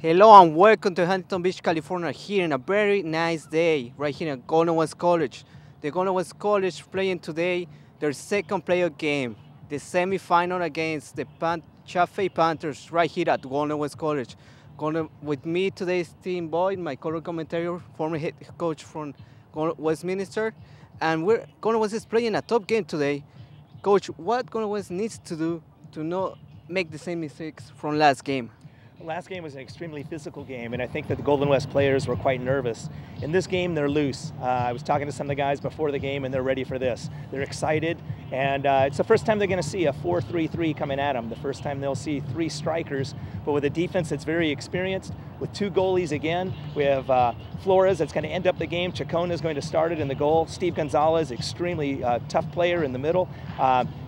Hello and welcome to Huntington Beach, California, here in a very nice day, right here at Golden West College. The Golden West College playing today their second playoff game, the semifinal against the Chaffey Panthers, right here at Golden West College. With me today is Tim Boyd, my color commentator, former head coach from Westminster, and Golden West is playing a top game today. Coach, what Golden West needs to do to not make the same mistakes from last game? Last game was an extremely physical game, and I think that the Golden West players were quite nervous. In this game, they're loose. I was talking to some of the guys before the game, and they're ready for this. They're excited, and it's the first time they're going to see a 4-3-3 coming at them. The first time they'll see three strikers, but with a defense that's very experienced, with two goalies again. We have Flores that's going to end up the game. Chacon is going to start it in the goal. Steve Gonzalez, extremely tough player in the middle.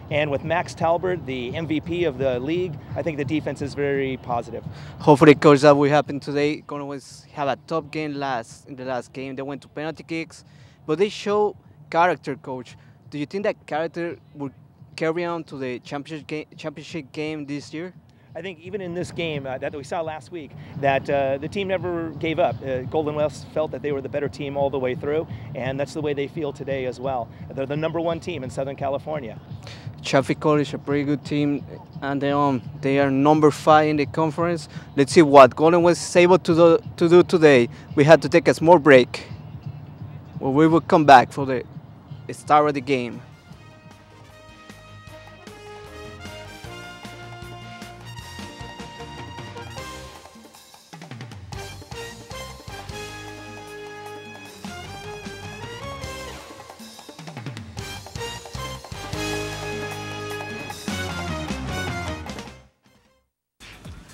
And with Max Talbert, the MVP of the league, I think the defense is very positive. Hopefully, Coach, that will happen today. Golden West had a top game in the last game. They went to penalty kicks, but they show character, Coach. Do you think that character will carry on to the championship game this year? I think even in this game that we saw last week, that the team never gave up. Golden West felt that they were the better team all the way through, and that's the way they feel today as well. They're the #1 team in Southern California. Chaffey College, a pretty good team, and they are #5 in the conference. Let's see what Golden West is able to do today. We had to take a small break. Well, we will come back for the start of the game.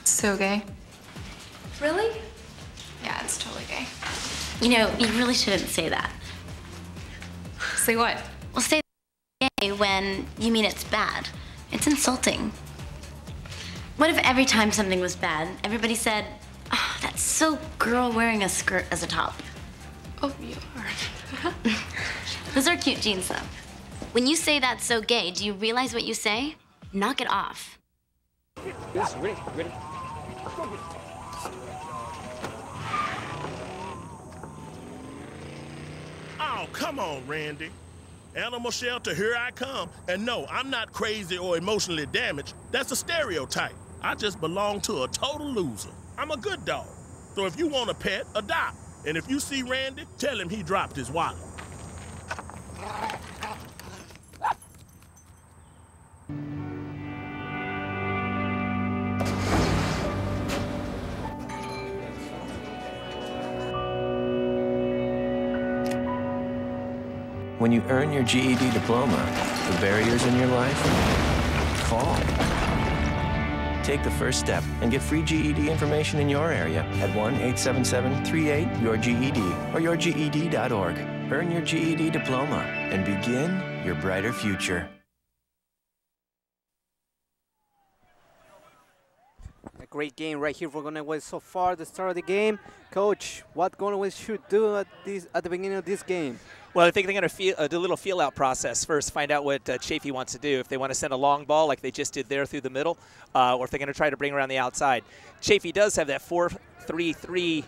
So gay. Really? Yeah, it's totally gay. You know, you really shouldn't say that. Say what? Well, say gay when you mean it's bad. It's insulting. What if every time something was bad, everybody said, "Oh, that's so girl wearing a skirt as a top"? Oh, you are. Those are cute jeans, though. When you say that's so gay, do you realize what you say? Knock it off. Yes, ready. Oh, come on, Randy. Animal shelter, here I come. And no, I'm not crazy or emotionally damaged. That's a stereotype. I just belong to a total loser. I'm a good dog. So if you want a pet, adopt. And if you see Randy, tell him he dropped his wallet. When you earn your GED diploma, the barriers in your life fall. Take the first step and get free GED information in your area at 1-877-38-YOUR-GED or yourged.org. Earn your GED diploma and begin your brighter future. A great game right here for Golden West so far. The start of the game, Coach. What Golden West should do at the beginning of this game? Well, I think they're going to do a little feel-out process first, find out what Chaffey wants to do. If they want to send a long ball like they just did there through the middle, or if they're going to try to bring around the outside. Chaffey does have that 4-3-3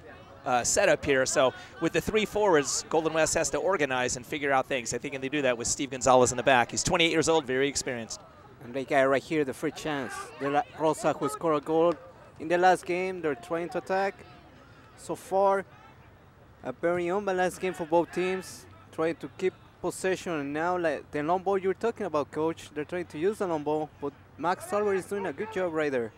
setup here, so with the three forwards, Golden West has to organize and figure out things. I think they do that with Steve Gonzalez in the back. He's 28 years old, very experienced. And the guy right here, the free chance. De La Rosa, who scored a goal in the last game. They're trying to attack. So far, a very unbalanced game for both teams. Trying to keep possession, and now like the long ball you're talking about, Coach. They're trying to use the long ball, but Max Talbert is doing a good job right there.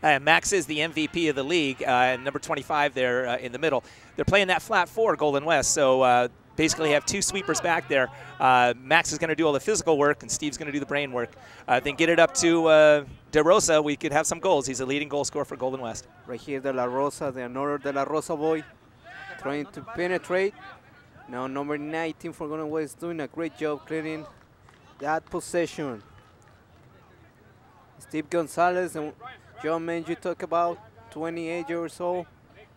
Max is the MVP of the league, and number 25 there in the middle. They're playing that flat four, Golden West, so basically have two sweepers back there. Max is going to do all the physical work, and Steve's going to do the brain work. Then get it up to De Rosa. We could have some goals. He's a leading goal scorer for Golden West. Right here, De La Rosa, the another De La Rosa boy, trying to penetrate. Now number 19 for Golden West doing a great job clearing that possession. Steve Gonzalez and John Mann, you talk about, 28 years old,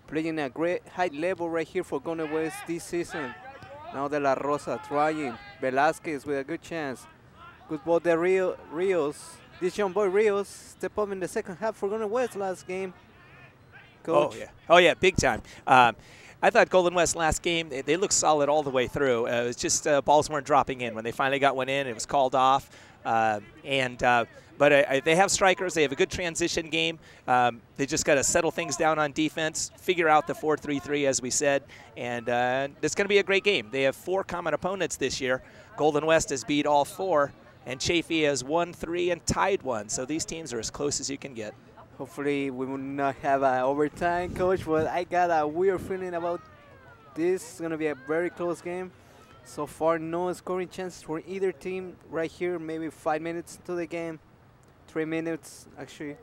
playing a great high level right here for Golden West this season. Now De La Rosa trying. Velasquez with a good chance. Good ball there, Rios. This young boy Rios stepped up in the second half for Golden West last game. Coach? Oh yeah, big time. I thought Golden West last game, they looked solid all the way through. It was just balls weren't dropping in. When they finally got one in, it was called off. But they have strikers. They have a good transition game. They just got to settle things down on defense, figure out the 4-3-3, as we said, and it's going to be a great game. They have 4 common opponents this year. Golden West has beat all 4, and Chaffey has won 3 and tied 1. So these teams are as close as you can get. Hopefully we will not have an overtime, Coach, but I got a weird feeling about this. It's going to be a very close game. So far, no scoring chances for either team right here. Maybe 5 minutes into the game. 3 minutes, actually,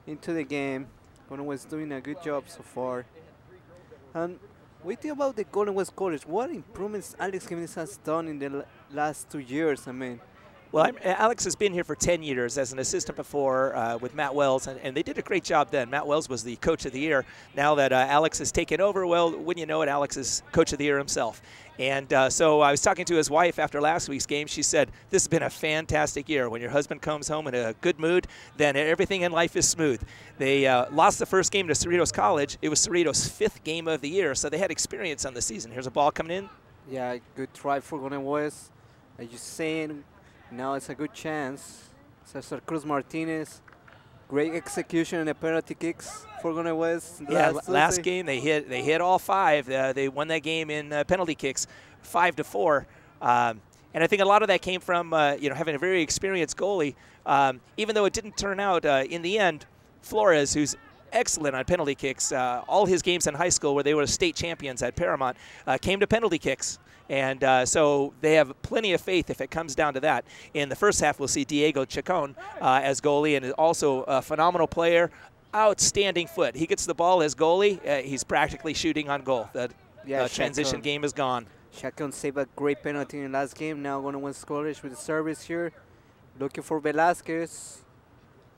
into the game. Golden West doing a good job so far. And we think about the Golden West College. What improvements Alex Jimenez has done in the last 2 years, I mean? Well, Alex has been here for 10 years as an assistant before with Matt Wells, and they did a great job then. Matt Wells was the coach of the year. Now that Alex has taken over, well, wouldn't you know it, Alex is coach of the year himself. And so I was talking to his wife after last week's game. She said, this has been a fantastic year. When your husband comes home in a good mood, then everything in life is smooth. They lost the first game to Cerritos College. It was Cerritos' 5th game of the year, so they had experience on the season. Here's a ball coming in. Yeah, good try for Golden West. As you're saying, now it's a good chance. Cesar Cruz Martinez, great execution in the penalty kicks for Golden West. Yeah, last game they hit all 5. They won that game in penalty kicks, 5-4. And I think a lot of that came from having a very experienced goalie. Even though it didn't turn out in the end, Flores, who's excellent on penalty kicks, all his games in high school where they were state champions at Paramount, came to penalty kicks. And so they have plenty of faith if it comes down to that. In the first half, we'll see Diego Chacon as goalie, and also a phenomenal player, outstanding foot. He gets the ball as goalie. He's practically shooting on goal. The transition game is gone. Chacon saved a great penalty in the last game. Now going to win College with the service here. Looking for Velasquez.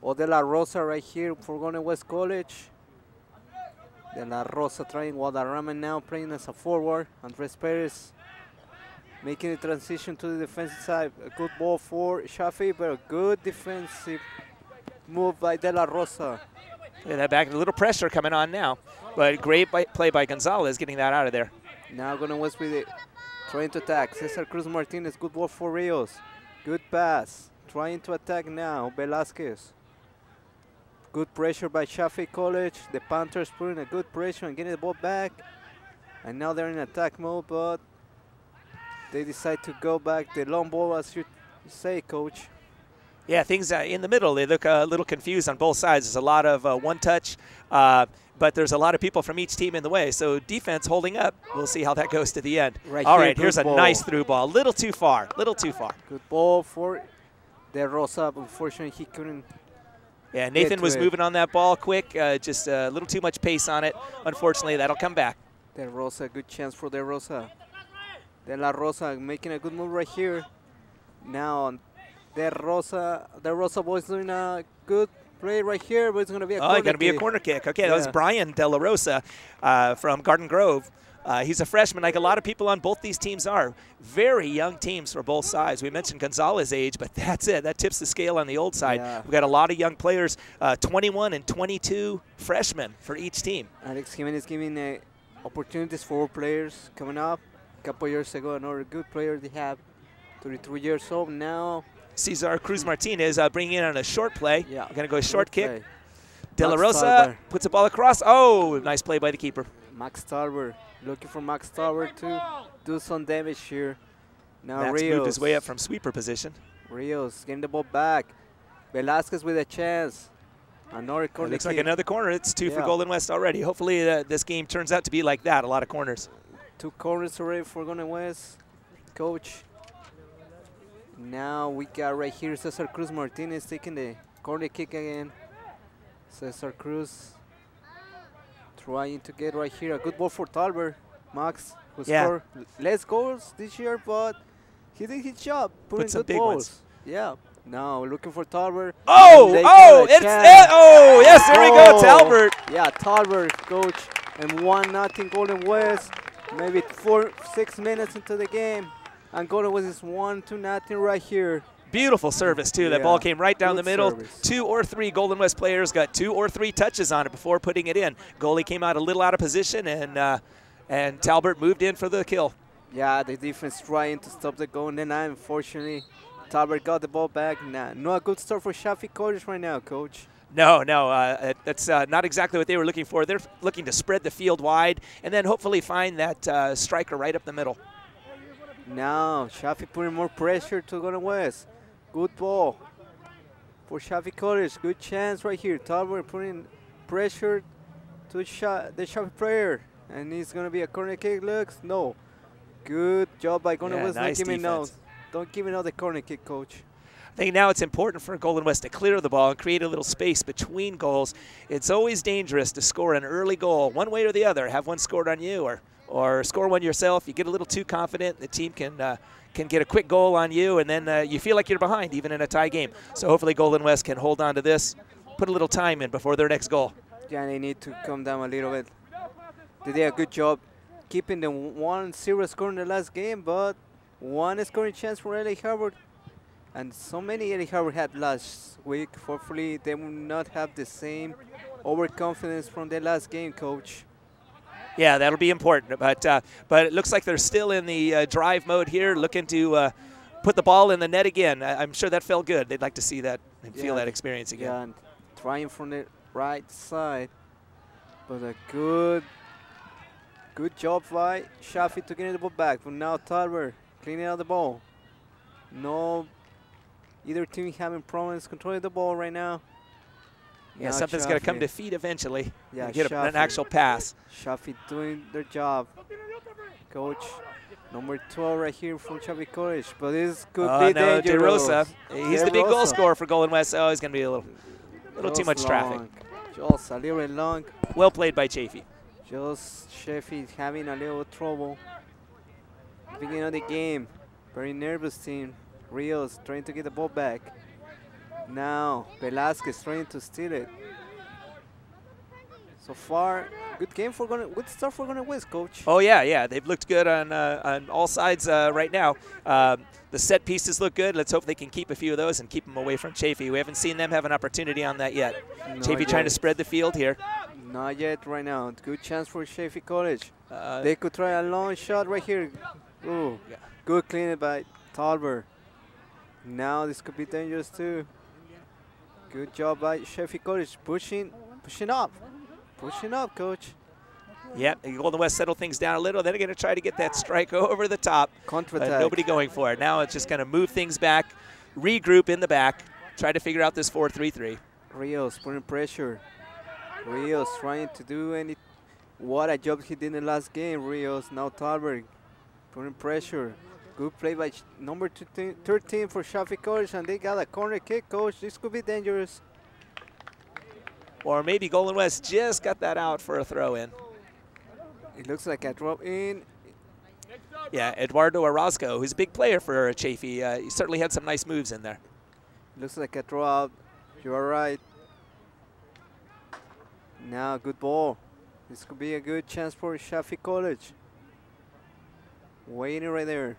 O De La Rosa right here for Golden West College. De La Rosa trying Guadarrama now playing as a forward. Andres Perez making the transition to the defensive side. A good ball for Chaffey, but a good defensive move by De La Rosa. Yeah, that back, a little pressure coming on now. But great play by Gonzalez getting that out of there. Now Golden West with it, trying to attack. Cesar Cruz Martinez, good ball for Rios. Good pass. Trying to attack now, Velasquez. Good pressure by Chaffey College. The Panthers putting a good pressure and getting the ball back. And now they're in attack mode, but they decide to go back the long ball, as you say, Coach. Yeah, things in the middle, they look a little confused on both sides. There's a lot of one-touch, but there's a lot of people from each team in the way. So defense holding up. We'll see how that goes to the end. All right, here's a nice through ball. Little too far, little too far. Good ball for De Rosa. Unfortunately, he couldn't. Yeah, Nathan was moving on that ball quick, just a little too much pace on it. Unfortunately, that'll come back. De Rosa, good chance for De Rosa. De La Rosa making a good move right here. Now, De Rosa boys doing a good play right here, but it's going to be a corner kick. Going to be a corner kick. Okay, that was Brian De La Rosa from Garden Grove. He's a freshman, like a lot of people on both these teams are. Very young teams for both sides. We mentioned Gonzalez's age, but that's it. That tips the scale on the old side. Yeah. We've got a lot of young players, 21 and 22 freshmen for each team. Alex Jimenez giving opportunities for players coming up. A couple years ago, another good player they have, 33 years old now. Cesar Cruz Martinez bringing in on a short play. Yeah. Going to go short kick. Play. De La Rosa puts the ball across. Oh, nice play by the keeper. Max Talbert, looking for Max Talbert to do some damage here. Now Max Rios moved his way up from sweeper position. Rios getting the ball back. Velasquez with a chance. Another corner. Looks like another corner. It's 2 for Golden West already. Hopefully this game turns out to be like that. A lot of corners. 2 corners already for Golden West. Coach. Now we got right here Cesar Cruz Martinez taking the corner kick again. Cesar Cruz trying to get right here. A good ball for Talbert. Max, who scored less goals this year, but he did his job. Putting some good big balls. ones. Yeah. Now looking for Talbert. Yes, there we go, Talbert. Yeah, Talbert, coach, and 1-0 Golden West. Maybe 4-6 minutes into the game, and Golden West is 1-0 right here. Beautiful service, too. That Yeah, ball came right down the good middle. service. 2 or 3 Golden West players got 2 or 3 touches on it before putting it in. Goalie came out a little out of position, and Talbert moved in for the kill. Yeah, the defense trying to stop the goal, and then unfortunately, Talbert got the ball back. Nah, not a good start for Chaffey College right now, Coach. No, that's not exactly what they were looking for. They're looking to spread the field wide and then hopefully find that striker right up the middle. Now, Chaffey putting more pressure to Golden West. Good ball for Chaffey College. Good chance right here. Talbot putting pressure to the Chaffey player. And it's going to be a corner kick. Looks, no. Good job by Golden West. Nice Don't give me no. defense. Don't give me no the corner kick, Coach. I think now it's important for Golden West to clear the ball and create a little space between goals. It's always dangerous to score an early goal, one way or the other. Have one scored on you or score one yourself. You get a little too confident, the team can get a quick goal on you, and then you feel like you're behind, even in a tie game. So hopefully Golden West can hold on to this, put a little time in before their next goal. Yeah, they need to come down a little bit. They did a good job keeping the 1-0 score in the last game, but one scoring chance for L.A. Harvard. And so many L.A. Harvard had last week. Hopefully they will not have the same overconfidence from their last game, Coach. Yeah, that'll be important. But it looks like they're still in the drive mode here, looking to put the ball in the net again. I'm sure that felt good. They'd like to see that and feel that experience again. Yeah, and trying from the right side. But a good job by Chaffey to get the ball back. But now Talbert cleaning out the ball. No, either team having problems controlling the ball right now. Yeah, Now something's got to come Chaffey. to feet eventually. Yeah, Get an Chaffey. actual pass. Chaffey doing their job. Coach, number 12 right here from Chaffey College. But this could be No, De dangerous. Rosa. He's the big goal Rosa. scorer for Golden West. Oh, he's going to be a little too Just much traffic. long. Just a little long. Well played by Chaffey. Just Chaffey having a little trouble. Beginning of the game. Very nervous team. Rios trying to get the ball back. Now Velasquez trying to steal it. So far, good game for good start for Golden West, Coach. Oh yeah, they've looked good on all sides right now. The set pieces look good. Let's hope they can keep a few of those and keep them away from Chaffey. We haven't seen them have an opportunity on that yet. Chaffey trying to spread the field here. Not yet right now. Good chance for Chaffey College. They could try a long shot right here. Ooh, good cleanup by Talbert. Now this could be dangerous too. Good job by Chaffey College, pushing up, Coach. Yep, Golden West settle things down a little. Then they're going to try to get that strike over the top. Contra-attack. Nobody going for it. Now it's just going to move things back, regroup in the back, try to figure out this 4-3-3. Rios putting pressure. Rios trying to do what a job he did in the last game. Rios, now Talbert putting pressure. Good play by number 13 for Chaffey College, and they got a corner kick, Coach. This could be dangerous. Or maybe Golden West just got that out for a throw-in. It looks like a drop in. Yeah, Eduardo Orozco, who's a big player for Chaffey. He certainly had some nice moves in there. Looks like a throw out. You are right. Now, good ball. This could be a good chance for Chaffey College. Waiting right there.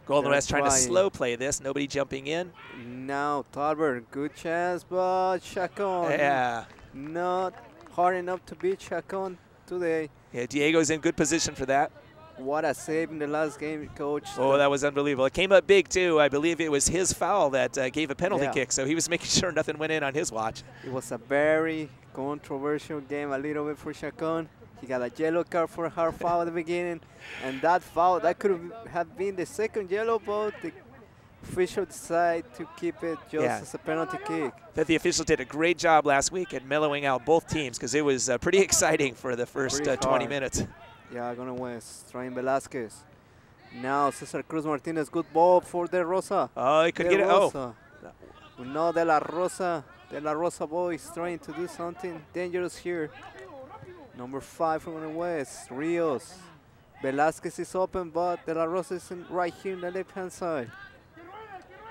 Golden They're West trying to trying. slow play this. Nobody jumping in. Now, Talbert, good chance, but Chacon. Yeah. Not hard enough to beat Chacon today. Yeah, Diego's in good position for that. What a save in the last game, Coach. Oh, that was unbelievable. It came up big, too. I believe it was his foul that gave a penalty Yeah. kick, so he was making sure nothing went in on his watch. It was a very controversial game, a little bit for Chacon. He got a yellow card for a hard foul at the beginning, and that foul, that could have been the second yellow, but the official decided to keep it just as a penalty kick. That the officials did a great job last week at mellowing out both teams because it was pretty exciting for the first 20 minutes. Yeah, Golden West trying Velasquez. Now Cesar Cruz Martinez, good ball for De Rosa. Oh, he could get it. Oh. No, De La Rosa boys trying to do something dangerous here. Number 5 from the West, Rios. Velasquez is open, but De La Rosa is right here in the left-hand side.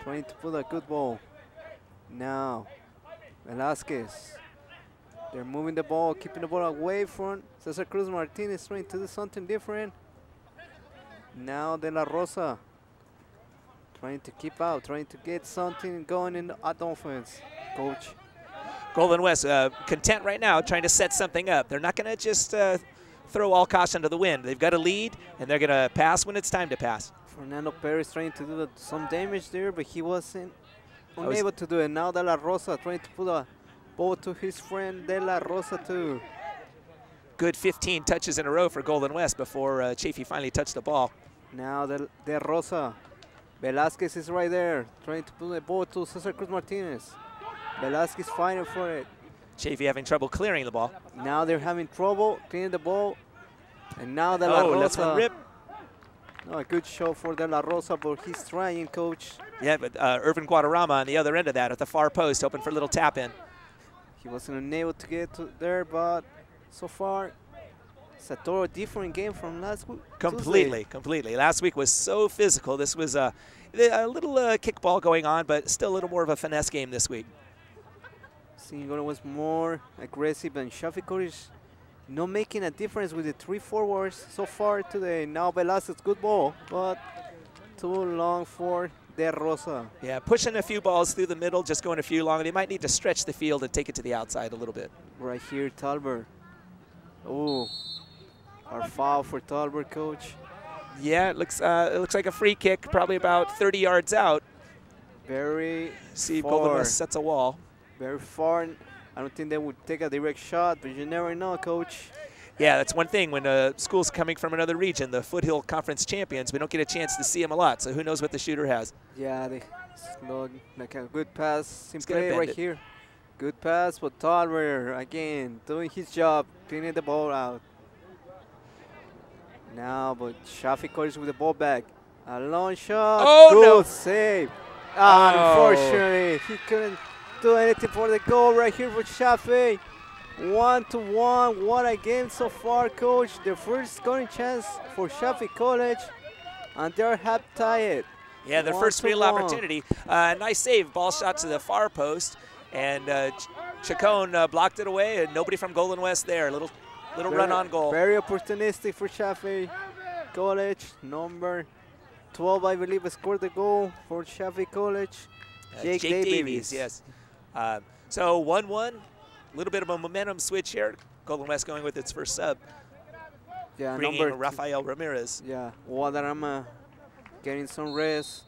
Trying to put a good ball. Now, Velasquez. They're moving the ball, keeping the ball away from Cesar Cruz Martinez, trying to do something different. Now De La Rosa Trying to keep out, trying to get something going in at offense, coach. Golden West content right now, trying to set something up. They're not going to just throw all caution to the wind. They've got a lead, and they're going to pass when it's time to pass. Fernando Perez trying to do some damage there, but he wasn't unable to do it. Now De La Rosa trying to put a ball to his friend De La Rosa too. Good 15 touches in a row for Golden West before Chaffey finally touched the ball. Now De Rosa. Velasquez is right there, trying to put the ball to Cesar Cruz Martinez. Velasquez fighting for it. Chaffey having trouble clearing the ball. Now they're having trouble clearing the ball. And now De La Rosa. That's one rip. No, a good show for De La Rosa, but he's trying, coach. Yeah, but Irvin Guadarrama on the other end of that at the far post, hoping for a little tap in. He wasn't unable to get to there, but so far, it's a totally different game from last week. Completely. Last week was so physical. This was a little kickball going on, but still a little more of a finesse game this week. Singleton was more aggressive, and Chaffey College not making a difference with the 3 forwards so far today. Now Velasquez, good ball, but too long for De Rosa. Yeah, pushing a few balls through the middle, just going a few long. They might need to stretch the field and take it to the outside a little bit. Right here, Talbert. Oh, our foul for Talbert, coach. Yeah, it looks like a free kick, probably about 30 yards out. Very See, far. Golden West sets a wall. Very far. I don't think they would take a direct shot, but you never know, coach. Yeah, that's one thing when school's coming from another region, the Foothill Conference champions, we don't get a chance to see them a lot, so who knows what the shooter has. Yeah, they look like a good pass in play right here. Good pass, but Talbert, again, doing his job, cleaning the ball out. Now, but Chaffey College with the ball back. A long shot. Oh, good no. save. Unfortunately, he couldn't do anything for the goal right here for Chaffey. 1-1. What a game so far, coach. The first scoring chance for Chaffey College, and they're half tied. Yeah, their first real opportunity. Nice save. Ball shot to the far post, and Chacon blocked it away, and nobody from Golden West there. Little run on goal. Very opportunistic for Chaffey College. Number 12, I believe, scored the goal for Chaffey College. Jake Davies. Yes. So 1-1. A little bit of a momentum switch here. Golden West going with its first sub. Yeah, bringing number Rafael Ramirez. Yeah, Guadarrama getting some rest.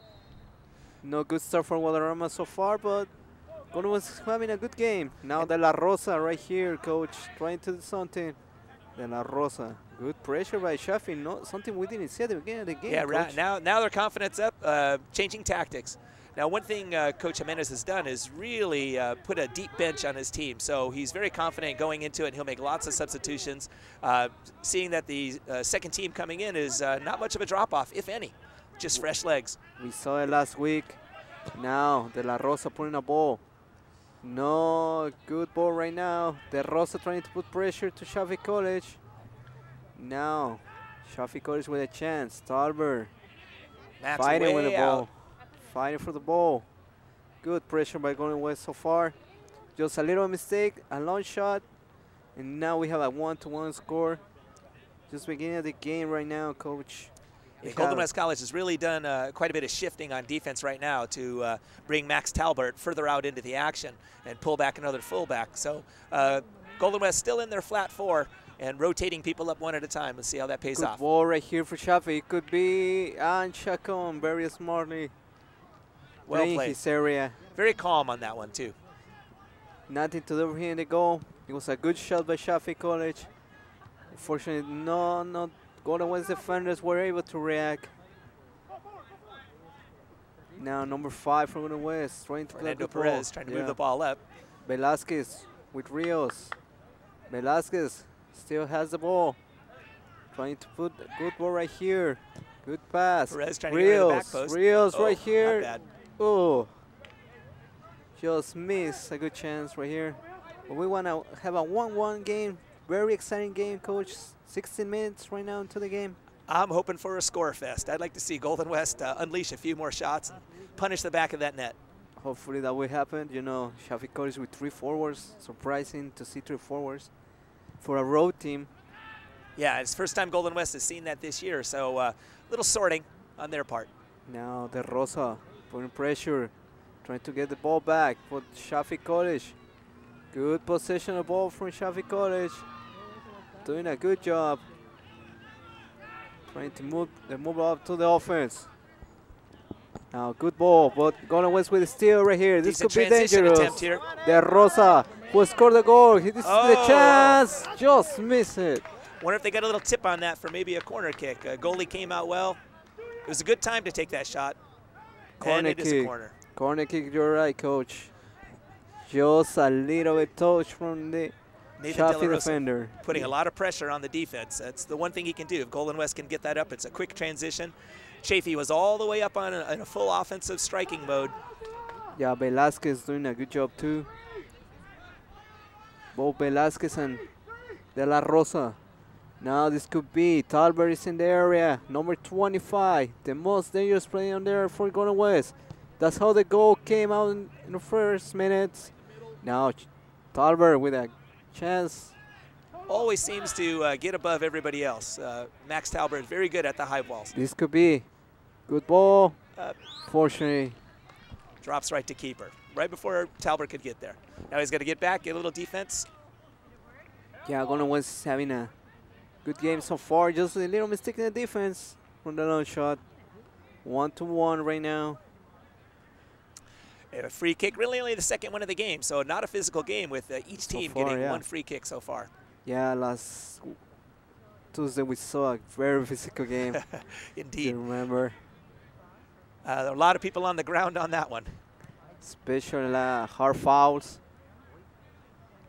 No good start for Guadarrama so far, but Golden West having a good game. Now De La Rosa right here, coach, trying to do something. De La Rosa, good pressure by Chaffey. No, something we didn't see at the beginning of the game. Yeah, coach. now their confidence up, changing tactics. Now, one thing Coach Jimenez has done is really put a deep bench on his team. So he's very confident going into it. He'll make lots of substitutions. Seeing that the second team coming in is not much of a drop-off, if any, just fresh legs. We saw it last week. Now, De La Rosa putting a ball. No good ball right now. De Rosa trying to put pressure to Chaffey College. Now, Chaffey College with a chance. Talbert fighting with the ball. Fighting for the ball. Good pressure by Golden West so far. Just a little mistake, a long shot, and now we have a 1-1 score. Just beginning of the game right now, coach. Yeah, Golden West College has really done quite a bit of shifting on defense right now to bring Max Talbert further out into the action and pull back another fullback. So Golden West still in their flat four and rotating people up one at a time. Let's see how that pays off. Good ball right here for Chaffey. It could be Chacon very smartly. Well playing played. His area. Very calm on that one, too. Nothing to do here in the goal. It was a good shot by Chaffey College. Unfortunately, no Golden West defenders were able to react. Now number 5 from Golden West trying to play the ball. Perez trying to move the ball up. Velasquez with Rios. Velasquez still has the ball. Trying to put a good ball right here. Good pass. Perez trying to get rid of the back post. Rios right here. Not bad. Oh, just missed a good chance right here. But we want to have a 1-1 game. Very exciting game, coach. 16 minutes right now into the game. I'm hoping for a score fest. I'd like to see Golden West unleash a few more shots and punish the back of that net. Hopefully that will happen. You know, Chaffey College with 3 forwards. Surprising to see 3 forwards for a road team. Yeah, it's the first time Golden West has seen that this year, so a little sorting on their part. Now De Rosa putting pressure, trying to get the ball back for Chaffey College. Good possession of ball from Chaffey College. Doing a good job. Trying to move up to the offense. Now, good ball, but Golden West with a steal right here. This could be dangerous. Attempt here. De Rosa, who scored the goal. This is the chance. Just miss it. Wonder if they got a little tip on that for maybe a corner kick. Goalie came out well. It was a good time to take that shot. Corner and it kick. is a corner. Corner kick, you're right, coach. Just a little bit touch from the Chaffey defender. Putting a lot of pressure on the defense. That's the one thing he can do. If Golden West can get that up, it's a quick transition. Chaffey was all the way up on in a full offensive striking mode. Yeah, Velasquez doing a good job too. Both Velasquez and De La Rosa. Now this could be Talbert is in the area. Number 25, the most dangerous player on there for Golden West. That's how the goal came out in the first minutes. Now Talbert with a chance. Always seems to get above everybody else. Max Talbert is very good at the high balls. This could be good ball. Fortunately, drops right to keeper, right before Talbert could get there. Now he's got to get back, get a little defense. Yeah, Golden West is having a good game so far. Just a little mistake in the defense from the long shot. 1-1 right now. A free kick, really only the second one of the game, so not a physical game with each team getting one free kick so far. Yeah, last Tuesday we saw a very physical game. Indeed. You remember? There are a lot of people on the ground on that one. Especially hard fouls.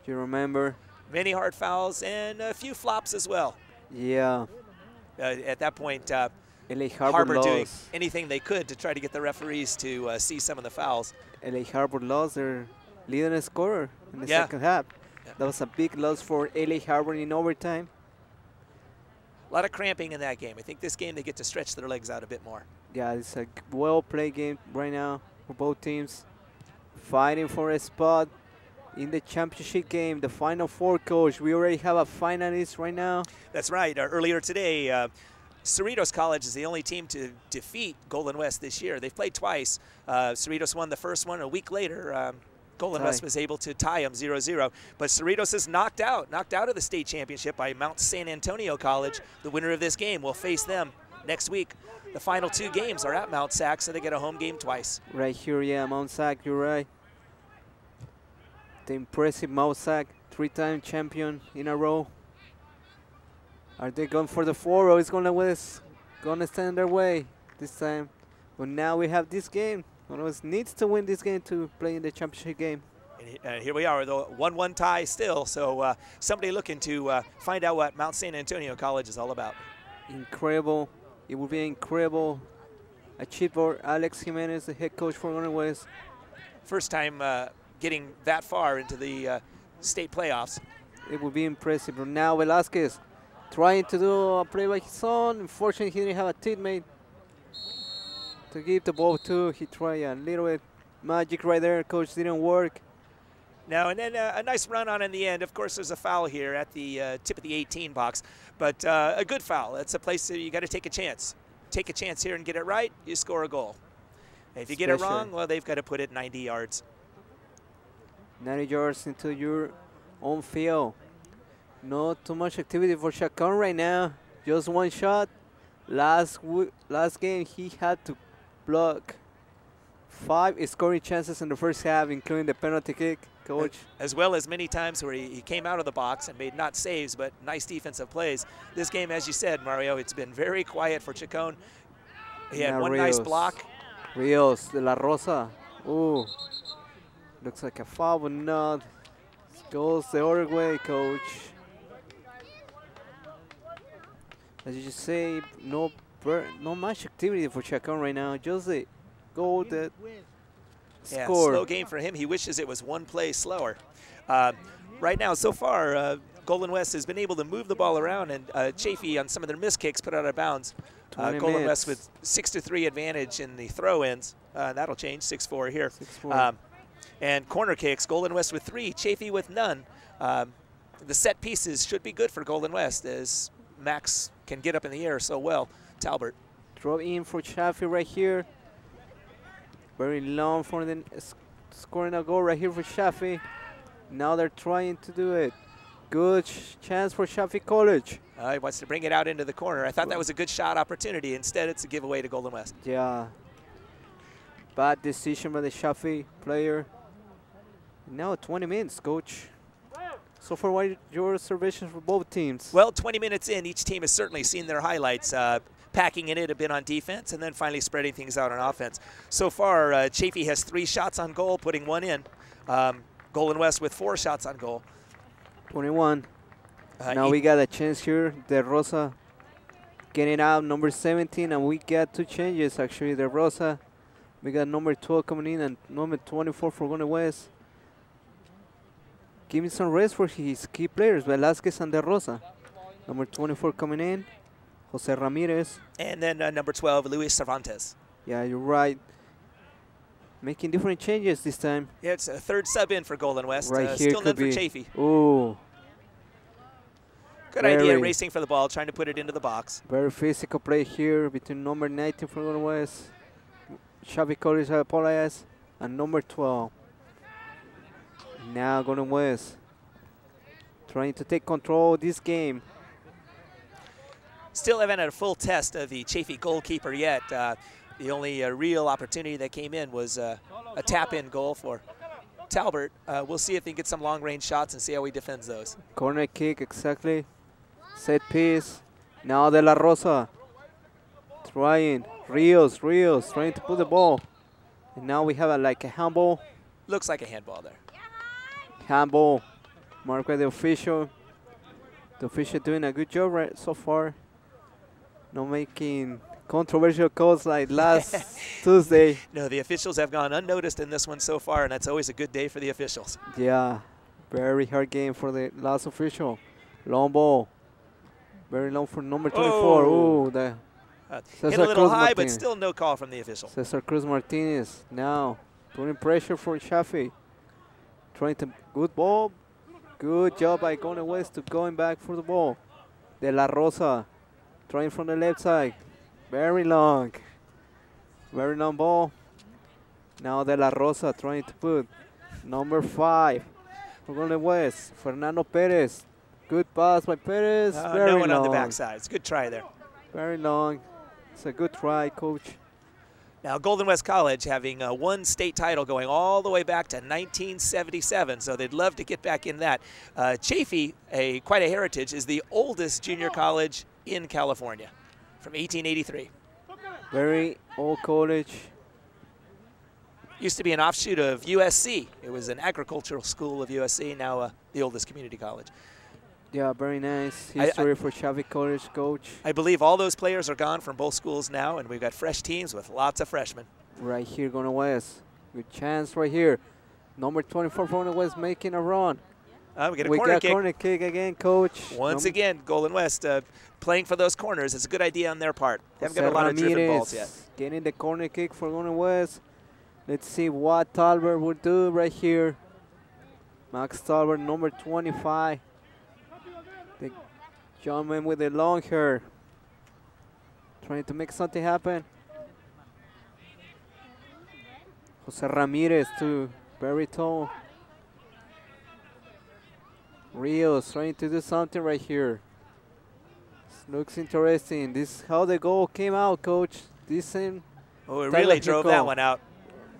Do you remember? Many hard fouls and a few flops as well. Yeah. At that point, LA Harbor lost. doing anything they could to try to get the referees to see some of the fouls. LA Harbor lost their leading scorer in the second half. That was a big loss for LA Harbor in overtime. A lot of cramping in that game. I think this game they get to stretch their legs out a bit more. Yeah, it's a well-played game right now for both teams. Fighting for a spot in the championship game, the Final Four, coach. We already have a finalist right now. That's right. Earlier today, Cerritos College is the only team to defeat Golden West this year. They've played twice. Cerritos won the first one. A week later, Golden West was able to tie them 0-0. But Cerritos is knocked out of the state championship by Mount San Antonio College. The winner of this game will face them next week. The final two games are at Mount Sac, so they get a home game twice. Right here, yeah, Mount Sac, you're right. The impressive Mount Sac, three-time champion in a row. Are they going for the 4 or is Golden West going to stand their way this time? But now we have this game. Golden West needs to win this game to play in the championship game. And here we are, the 1-1 tie still. So somebody looking to find out what Mount San Antonio College is all about. Incredible. It would be incredible achievement for Alex Jimenez, the head coach for Golden West. First time getting that far into the state playoffs. It would be impressive. But now Velasquez trying to do a play by his own. Unfortunately, he didn't have a teammate to give the ball to. He tried a little bit magic right there. Coach didn't work. No, and then a nice run on in the end. Of course, there's a foul here at the tip of the 18 box, but a good foul. It's a place that you got to take a chance. Take a chance here and get it right, you score a goal. And if you get it wrong, well, they've got to put it 90 yards. 90 yards into your own field. Not too much activity for Chacon right now. Just one shot. Last game, he had to block 5 scoring chances in the first half, including the penalty kick, coach. As well as many times where he came out of the box and made not saves, but nice defensive plays. This game, as you said, Mario, it's been very quiet for Chacon. He had one nice block. Rios, De La Rosa. Ooh. Looks like a foul, but not. Goes the other way, coach. As you just say, no much activity for Chacon right now. Just the goal that score. Slow game for him. He wishes it was one play slower. Right now, so far, Golden West has been able to move the ball around, and Chaffey on some of their missed kicks put out of bounds. Golden West with 6-3 advantage in the throw-ins. That'll change, 6-4 here. 6-4. And corner kicks, Golden West with 3, Chaffey with none. The set pieces should be good for Golden West as Max can get up in the air so well. Talbert. Drop in for Chaffey right here. Very long for the scoring a goal right here for Chaffey. Now they're trying to do it. Good chance for Chaffey College. He wants to bring it out into the corner. I thought that was a good shot opportunity. Instead, it's a giveaway to Golden West. Yeah. Bad decision by the Chaffey player. Now 20 minutes, coach. So far, what are your observations for both teams? Well, 20 minutes in, each team has certainly seen their highlights, packing in it a bit on defense and then finally spreading things out on offense. So far, Chaffey has 3 shots on goal, putting 1 in. Golden West with 4 shots on goal. 21. Now we got a chance here. De Rosa getting out, number 17, and we got 2 changes actually. De Rosa, we got number 12 coming in and number 24 for Golden West. Giving some rest for his key players, Velasquez and De Rosa. Number 24 coming in, Jose Ramirez. And then number 12, Luis Cervantes. Yeah, you're right. Making different changes this time. Yeah, it's a 3rd sub in for Golden West. Right here still could none be. for Chaffey. Ooh. Good idea, racing for the ball, trying to put it into the box. Very physical play here between number 19 for Golden West, Chaffey College, I apologize, and number 12. Now Golden West trying to take control of this game. Still haven't had a full test of the Chaffey goalkeeper yet. The only real opportunity that came in was a tap-in goal for Talbert. We'll see if he gets some long-range shots and see how he defends those. Corner kick, exactly. Set piece. Now De La Rosa trying. Rios trying to put the ball. And now we have like a handball. Looks like a handball there. Handball marked by the official. The official doing a good job right so far. Not making controversial calls like last Tuesday. No, the officials have gone unnoticed in this one so far, and that's always a good day for the officials. Yeah, very hard game for the last official. Long ball. Very long for number 24. Oh. Ooh, the hit a little high, but still no call from the official. Cesar Cruz Martinez now putting pressure for Chaffey. Trying to, good ball. Good job by Golden West to going back for the ball. De La Rosa trying from the left side. Very long ball. Now De La Rosa trying to put number 5 for Golden West. Fernando Perez. Good pass by Perez. Very no one long. on the backside. It's a good try there. Very long. It's a good try, coach. Now, Golden West College having one state title going all the way back to 1977, so they'd love to get back in that. Chaffey, quite a heritage, is the oldest junior college in California from 1883. Very old college. Used to be an offshoot of USC. It was an agricultural school of USC, now the oldest community college. Yeah, very nice history for Chaffey College, coach. I believe all those players are gone from both schools now, and we've got fresh teams with lots of freshmen. Right here, Golden West. Good chance right here. Number 24 for Golden West making a run. We get a corner kick. Corner kick again, coach. Once again, Golden West playing for those corners. It's a good idea on their part. They haven't got a lot of driven balls yet. Getting the corner kick for Golden West. Let's see what Talbert will do right here. Max Talbert, number 25. The gentleman with the long hair. Trying to make something happen. Jose Ramirez too, very tall. Rios trying to do something right here. This looks interesting. This is how the goal came out, coach. Decent. Oh, it really drove that one out.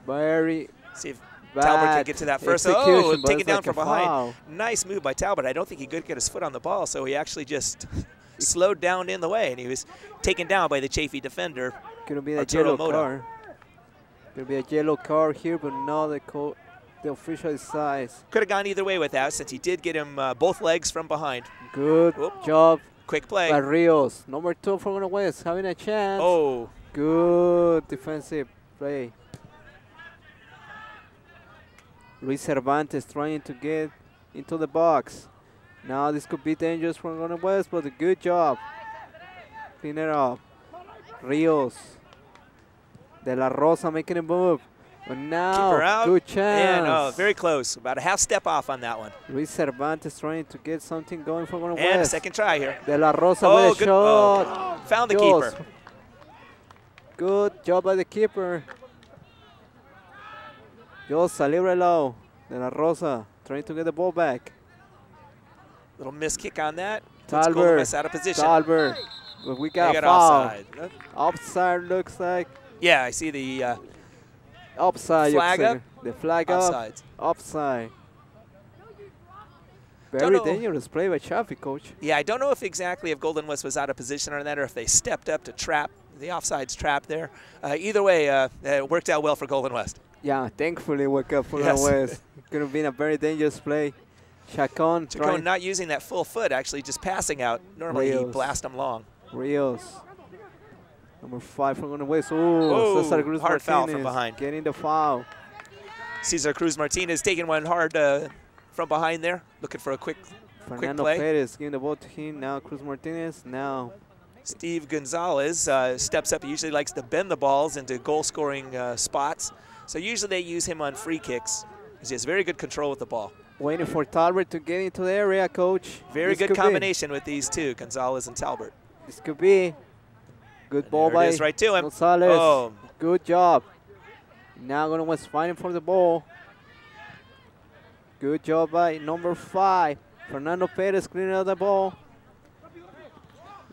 Very see if Talbot can get to that first. Oh, take it down from behind. Foul. Nice move by Talbot. I don't think he could get his foot on the ball, so he actually just slowed down in the way, and he was taken down by the Chaffey defender. Gonna be a yellow card. Gonna be a yellow card here, but now the official decides. Could have gone either way with that, since he did get him both legs from behind. Good job. Quick play. By Rios, number 2 from the West, having a chance. Oh. Good defensive play. Luis Cervantes trying to get into the box. Now this could be dangerous for Golden West, but a good job. Clean it up. Rios. De La Rosa making a move. But now, good chance. Yeah, no, very close. About a half step off on that one. Luis Cervantes trying to get something going for Golden And West. a second try here. De La Rosa with a shot. Found the keeper. Good job by the keeper. Josa, librelo. De La Rosa trying to get the ball back. Little miss kick on that. Puts Golden Talbert. West out of position. Talbert. But we They got got foul. offside. Offside looks like. Yeah, I see the Offside. flag up. The flag Offsides. up. Offside. Don't Very know. dangerous play by Chaffey, coach. Yeah, I don't know if Golden West was out of position on that or if they stepped up to trap. The offside's trap there. Either way, it worked out well for Golden West. Yeah, thankfully woke up for Yes. the West. Could have been a very dangerous play. Chacon Chacon not using that full foot, actually just passing out. Normally he Rios. blast them long. Rios. Number 5 from Golden West. Oh, Cesar Cruz hard foul from Martinez behind. Getting the foul. Cesar Cruz Martinez taking one hard from behind there, looking for a quick Fernando play. Perez giving the ball to him. Now Cruz Martinez. Now Steve Gonzalez steps up. He usually likes to bend the balls into goal-scoring spots. So usually they use him on free kicks. He has very good control with the ball. waiting for Talbert to get into the area, coach. Very This good could be. combination with these two, Gonzalez and Talbert. This could be. Good ball There by it is right to him. Gonzalez. Oh. Good job. Now Golden West fighting for the ball. Good job by number 5. Fernando Perez cleaning out the ball.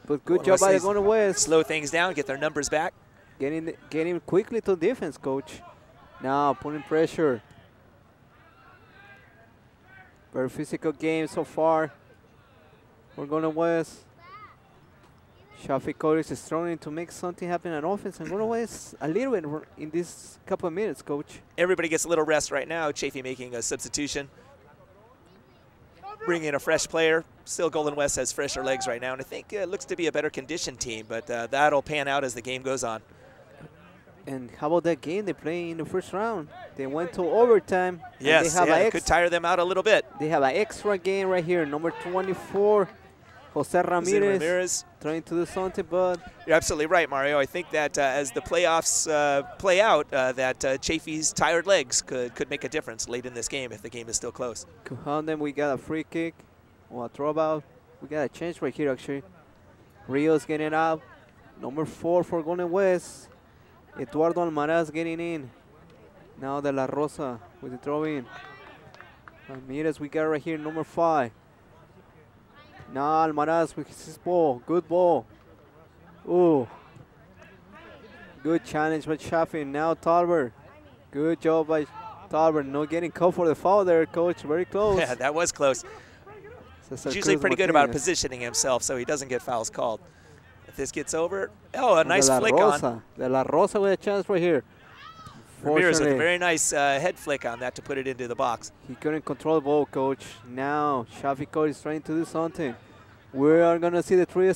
But good Golden job West by the needs to Golden West. slow things down, get their numbers back. Getting quickly to defense, coach. Now putting pressure. Very physical game so far. We're Golden West. Chaffey College is struggling to make something happen on offense, and Golden West a little bit in this couple of minutes, coach. Everybody gets a little rest right now. Chaffey making a substitution. Bringing in a fresh player. Still Golden West has fresher legs right now, and I think it looks to be a better conditioned team, but that'll pan out as the game goes on. And how about that game they played in the first round? They went to overtime. Yes, they have it could tire them out a little bit. They have an extra game right here. Number 24, Jose Ramirez. Trying to do something, but You're absolutely right, Mario. I think that as the playoffs play out, that Chaffey's tired legs could make a difference late in this game if the game is still close. behind them we got a free kick or a throw. We got a change right here, actually. Rios getting out. Number 4 for Golden West. Eduardo Almaraz getting in. Now De La Rosa with the throw in. Ramirez we got right here, number 5. Now Almaraz with his ball. Good ball. Ooh. Good challenge by Chaffey. Now Talbert. Good job by Talbert. Not getting caught for the foul there, coach. Very close. Yeah, that was close. Cesar He's usually Cruz pretty good about Martinez. positioning himself so he doesn't get fouls called. If this gets over, oh, a nice De La flick Rosa. on. De La Rosa with a chance right here. Ramirez with a Fortunately, very nice head flick on that to put it into the box. he couldn't control the ball, coach. Now Chaffey College is trying to do something. We are gonna see the three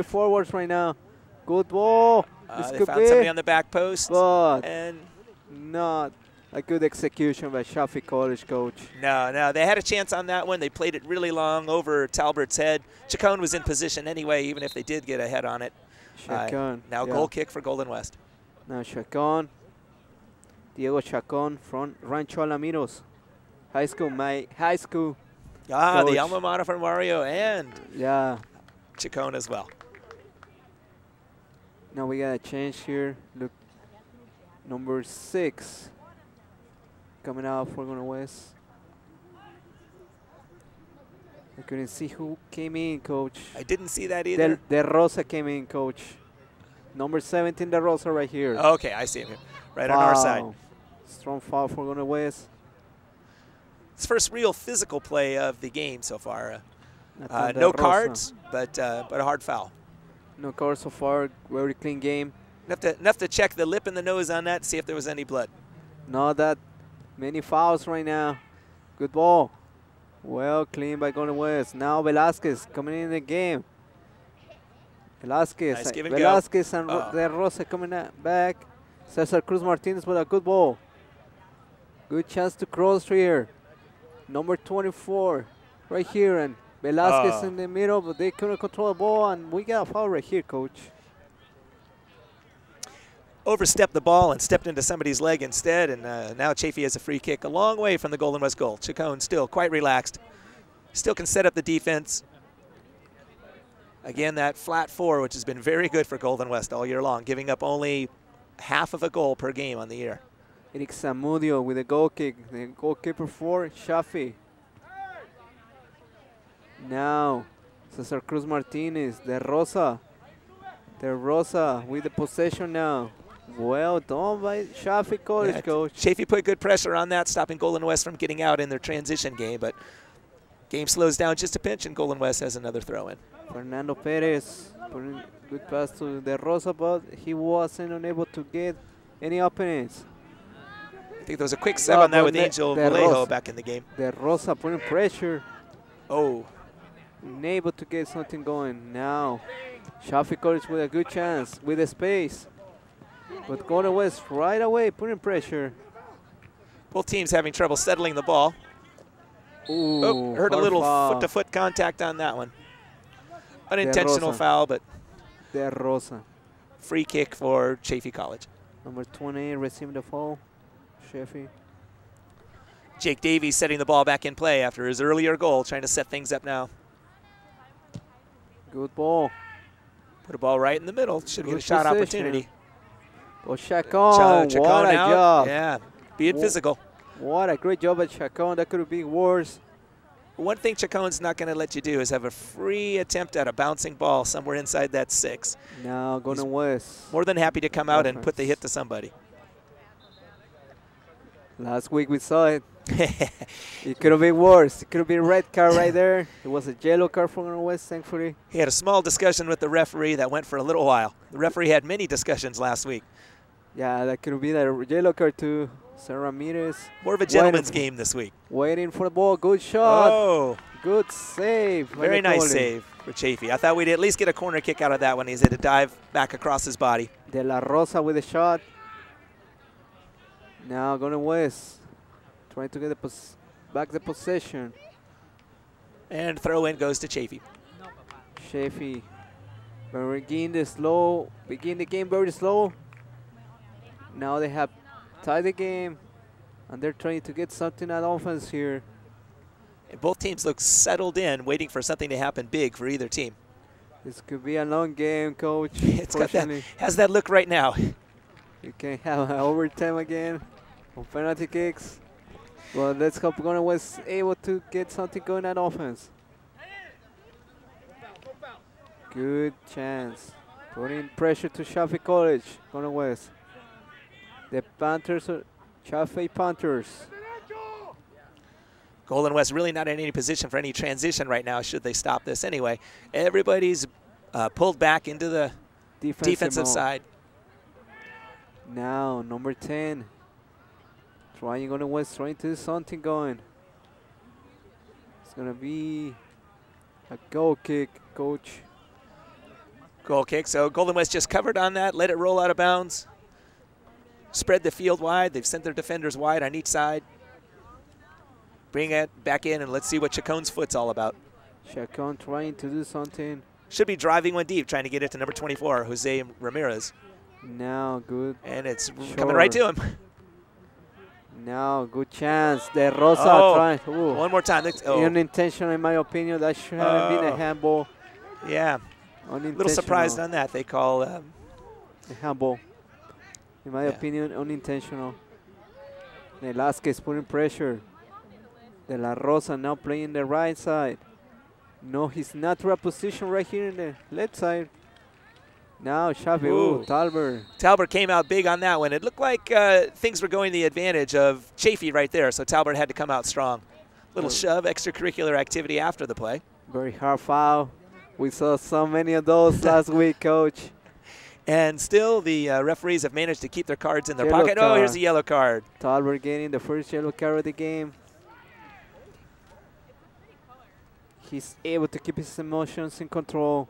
forwards right now. Good ball. This They could found be, somebody on the back post, but and not a good execution by Chaffey College, coach. no, they had a chance on that one. They played it really long over Talbert's head. Chacon was in position anyway, even if they did get a head on it. Chacon. Now yeah. goal kick for Golden West. Now Chacon. Diego Chacon from Rancho Alamiros High School. My high school. Ah, Coach. the alma mater for Mario and Yeah. Chacon as well. Now we got a change here. Look, number 6 coming out for Golden West. I couldn't see who came in, coach. I didn't see that either. De Rosa came in, coach. Number 17, De Rosa right here. Okay, I see him here. Right on our side. Foul. Strong foul for Golden West. It's first real physical play of the game so far. Nathan De No Rosa. cards, but a hard foul. No cards so far. Very clean game. Enough to check the lip and the nose on that, see if there was any blood. Not that many fouls right now. Good ball. Well clean by Golden West. Now Velasquez coming in the game. Velasquez. Nice give and go. Velasquez and De Rosa coming back. Cesar Cruz Martinez with a good ball. Good chance to cross here. Number 24 right here. And Velasquez in the middle, but they couldn't control the ball. And we got a foul right here, coach. Overstepped the ball and stepped into somebody's leg instead, and now Chaffey has a free kick a long way from the Golden West goal. Chacon still quite relaxed. Still can set up the defense. Again, that flat 4, which has been very good for Golden West all year long, giving up only half of a goal per game on the year. Eric Zamudio with a goal kick. The goalkeeper for Chaffey. Now, Cesar Cruz Martinez, De Rosa with the possession now. Well done by Chaffey College, coach. Chaffey put good pressure on that, stopping Golden West from getting out in their transition game, but game slows down just a pinch, and Golden West has another throw in. Fernando Perez putting good pass to De Rosa, but he wasn't unable to get any openings. I think there was a quick sub on that with Angel Vallejo back in the game. De Rosa putting pressure. Oh. Unable to get something going. Now, Chaffey College with a good chance, with the space. But Golden West right away putting pressure. Both teams having trouble settling the ball. Ooh, oh, heard a little foot-to-foot contact on that one. Unintentional foul, but De Rosa. Free kick for Chaffey College. Number 28 receiving the foul. Chaffey. Jake Davies setting the ball back in play after his earlier goal, trying to set things up now. Good ball. Put a ball right in the middle. Should get a shot opportunity. Oh, Chacon, what a job. Yeah, being physical. What a great job at Chacon. That could have been worse. One thing Chacon's not going to let you do is have a free attempt at a bouncing ball somewhere inside that 6. Now Golden West. More than happy to come out and put the hit to somebody. Last week we saw it. It could have been worse. It could have been a red card right there. It was a yellow card for Golden West, thankfully. He had a small discussion with the referee that went for a little while. The referee had many discussions last week. Yeah, that could have been a yellow card to Sarah Ramirez. More of a gentleman's game this week. Waiting for the ball. Good shot. Oh. Good save. Very nice save for Chaffey. I thought we'd at least get a corner kick out of that one. He's had to dive back across his body. De La Rosa with a shot. Now Golden West trying to get back the possession. And throw in goes to Chaffey. Chaffey begin the game very slow. Now they have tied the game, and they're trying to get something at offense here. And both teams look settled in, waiting for something to happen big for either team. This could be a long game, coach. It's got that, has that look right now. You can have an overtime again on penalty kicks. Well, let's hope Golden West able to get something going at offense. Good chance. Putting pressure to Chaffey College, Golden West. The Panthers, Chaffey Panthers. Golden West really not in any position for any transition right now should they stop this anyway. Everybody's pulled back into the defensive side. Now, number 10. Golden West trying to do something going. It's going to be a goal kick, coach. Goal kick. So Golden West just covered on that, let it roll out of bounds. Spread the field wide. They've sent their defenders wide on each side. Bring it back in, and let's see what Chacon's foot's all about. Chacon trying to do something. Should be driving one deep, trying to get it to number 24, Jose Ramirez. Now good. And it's coming right to him. Now good chance. De Rosa trying. Ooh. One more time. Unintentional, in my opinion. That should have been a handball. Yeah. A little surprised on that. They call a handball. In my opinion, unintentional. Velasquez putting pressure. De La Rosa now playing the right side. No, his natural position right here in the left side. Now Chaffey, Talbert. Talbert came out big on that one. It looked like things were going the advantage of Chaffey right there, so Talbert had to come out strong. Little shove, extracurricular activity after the play. Very hard foul. We saw so many of those last week, Coach. And still, the referees have managed to keep their cards in their pocket. Oh, here's a yellow card. Talbert getting the first yellow card of the game. He's able to keep his emotions in control.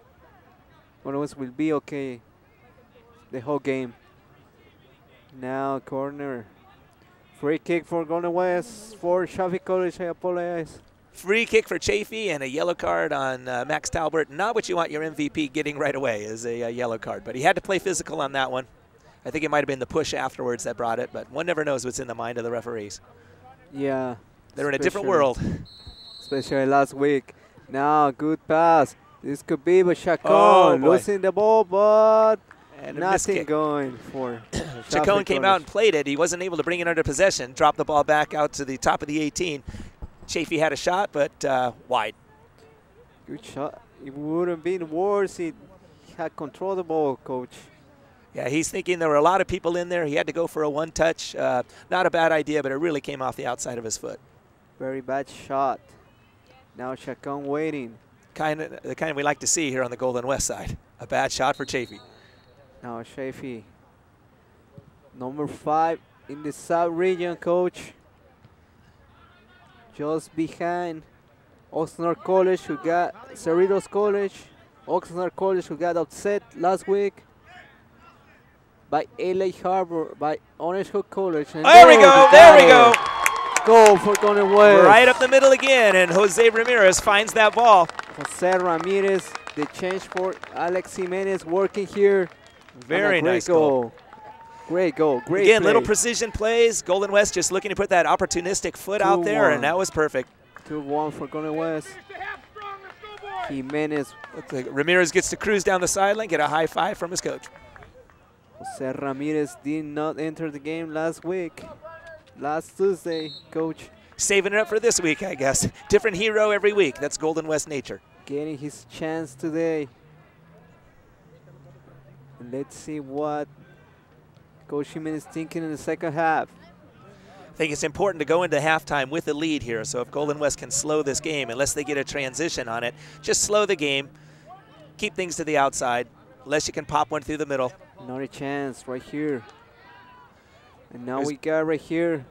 Golden West will be okay the whole game. Now corner. Free kick for Golden West for Chaffey College. I apologize. Free kick for Chaffey and a yellow card on Max Talbert. Not what you want your MVP getting right away is a yellow card. But he had to play physical on that one. I think it might have been the push afterwards that brought it, but one never knows what's in the mind of the referees. Yeah. They're in a different world. Especially last week. Now, good pass. This could be, but Chacon losing the ball, but And a missed Nothing kick. going for Chacon came out and College. played it. He wasn't able to bring it under possession. Dropped the ball back out to the top of the 18. Chaffey had a shot, but wide. Good shot. It would have been worse. He had control of the ball, coach. Yeah, he's thinking there were a lot of people in there. He had to go for a one-touch. Not a bad idea, but it really came off the outside of his foot. Very bad shot. Now Chacon waiting. The kind we like to see here on the Golden West side. A bad shot for Chaffey. Now Chaffey, number 5 in the South region, coach. Just behind Oxnard College, who got Cerritos College. Oxnard College, who got upset last week by LA Harbor, by Orange Hook College. And There we go, there we go. Goal for Golden West. Right up the middle again, and Jose Ramirez finds that ball. Jose Ramirez, the change for Alex Jimenez working here. Very And a great nice goal. Great goal, great Again, play. little precision plays. Golden West just looking to put that opportunistic foot out there, and 2-1. that was perfect. 2-1 for Golden West. Jimenez, Looks like Ramirez gets to cruise down the sideline, get a high five from his coach. Jose Ramirez did not enter the game last week. Last Tuesday, coach. Saving it up for this week, I guess. Different hero every week. That's Golden West nature. Getting his chance today. Let's see what Coach Jimenez is thinking in the second half. I think it's important to go into halftime with a lead here. So if Golden West can slow this game, unless they get a transition on it, just slow the game, keep things to the outside, unless you can pop one through the middle. Not a chance right here. And now we got right here.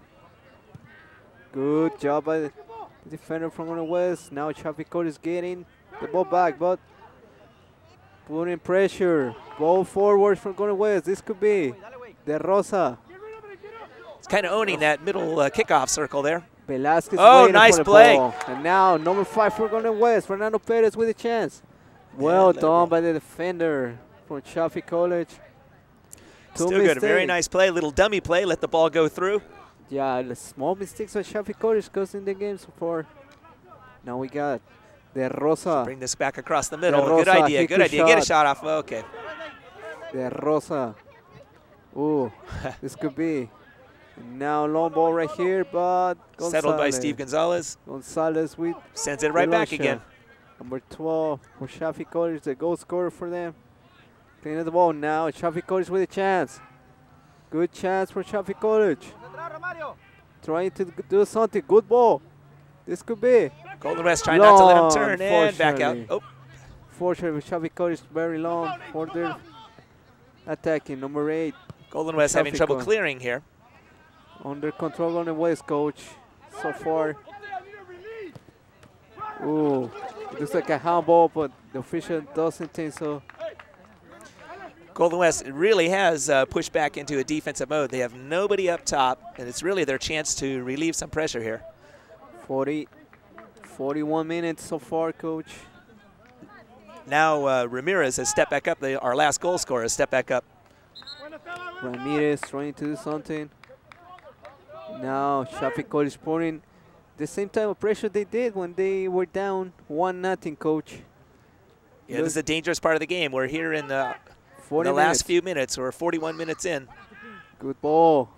Good job by the defender from Golden West. Now Chaffey College is getting the ball back, but putting pressure. Ball forward from Golden West. This could be De Rosa. It's kind of owning that middle kickoff circle there. Velasquez Oh, waiting nice for the play. ball. And now number 5 for Golden West. Fernando Perez with a chance. Well done by the defender from Chaffey College. Still good. A very nice play. Little dummy play. Let the ball go through. Yeah, the small mistakes by Chaffey College goes in the game so far. Now we got De Rosa. Bring this back across the middle. Rosa, Good idea. Good Hiku idea. Get a shot. shot off. Okay. De Rosa. Ooh, this could be. And now long ball right here, but Gonzalez. Settled by Steve Gonzalez. Gonzalez with Sends it right back Velocia. again. Number 12 for Chaffey College, the goal scorer for them. Cleaning the ball now. Chaffey College with a chance. Good chance for Chaffey College. Trying to do something. Good ball. This could be. Golden West trying not to let him Long, turn and back out. unfortunately. Oh, Fortunately, Chaffey College very long for their attacking. Number 8 Golden West having Chaffey trouble College. clearing here. under control on the West, coach. So far. Ooh, it looks like a handball, but the official doesn't think so. Golden West really has pushed back into a defensive mode. They have nobody up top, and it's really their chance to relieve some pressure here. 41 minutes so far, coach. Now Ramirez has stepped back up. Our last goal scorer has stepped back up. Ramirez trying to do something. Now Chaffey College pouring the same type of pressure they did when they were down 1-0, coach. Yeah, this is a dangerous part of the game. We're here in the 40 last minutes. few minutes. We're 41 minutes in. Good ball.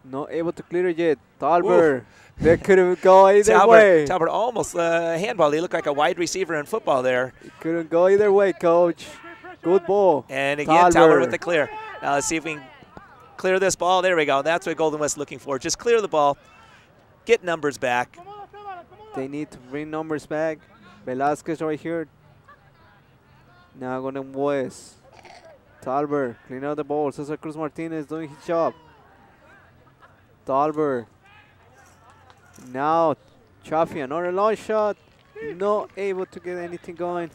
Not able to clear it yet. Talbert. That could have gone either way. Talbert almost handball. He looked like a wide receiver in football there. It couldn't go either way, coach. Good ball. And again, Talbert with the clear. Now let's see if we can clear this ball. There we go. That's what Golden West looking for. Just clear the ball. Get numbers back. They need to bring numbers back. Velasquez right here. Now Golden West. Talbert clean out the ball. Cesar Cruz Martinez doing his job. Talbert. Now Chaffey, another long shot. Not able to get anything going.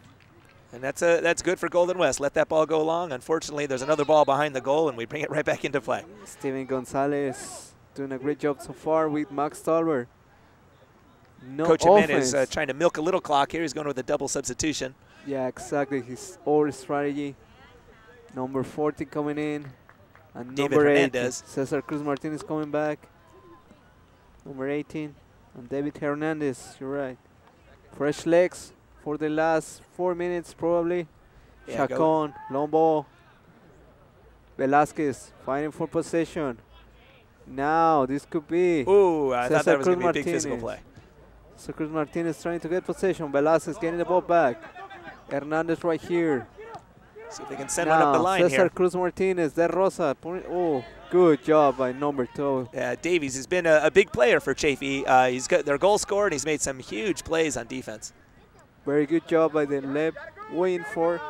And that's good for Golden West. Let that ball go long. Unfortunately, there's another ball behind the goal, and we bring it right back into play. Steven Gonzalez doing a great job so far with Max Talbert. No Coach offense. Jimenez trying to milk a little clock here. He's going with a double substitution. Yeah, exactly. His old strategy. Number 40 coming in. And David number 18. Hernandez. Cesar Cruz Martinez coming back. Number 18. And David Hernandez. You're right. Fresh legs for the last 4 minutes, probably. Yeah, Chacon, long ball. Velasquez fighting for possession. Now this could be. Ooh, I thought Cesar that was going to be a Cruz big physical Martinez. play. So Cruz Martinez trying to get possession. Velasquez getting the ball back. Hernandez right here. See if they can send one up the line Cesar here. Cruz Martinez, De Rosa. Oh, good job by number 2. Davies has been a big player for Chaffey. He's got their goal scorer, and he's made some huge plays on defense. Very good job by the left wing for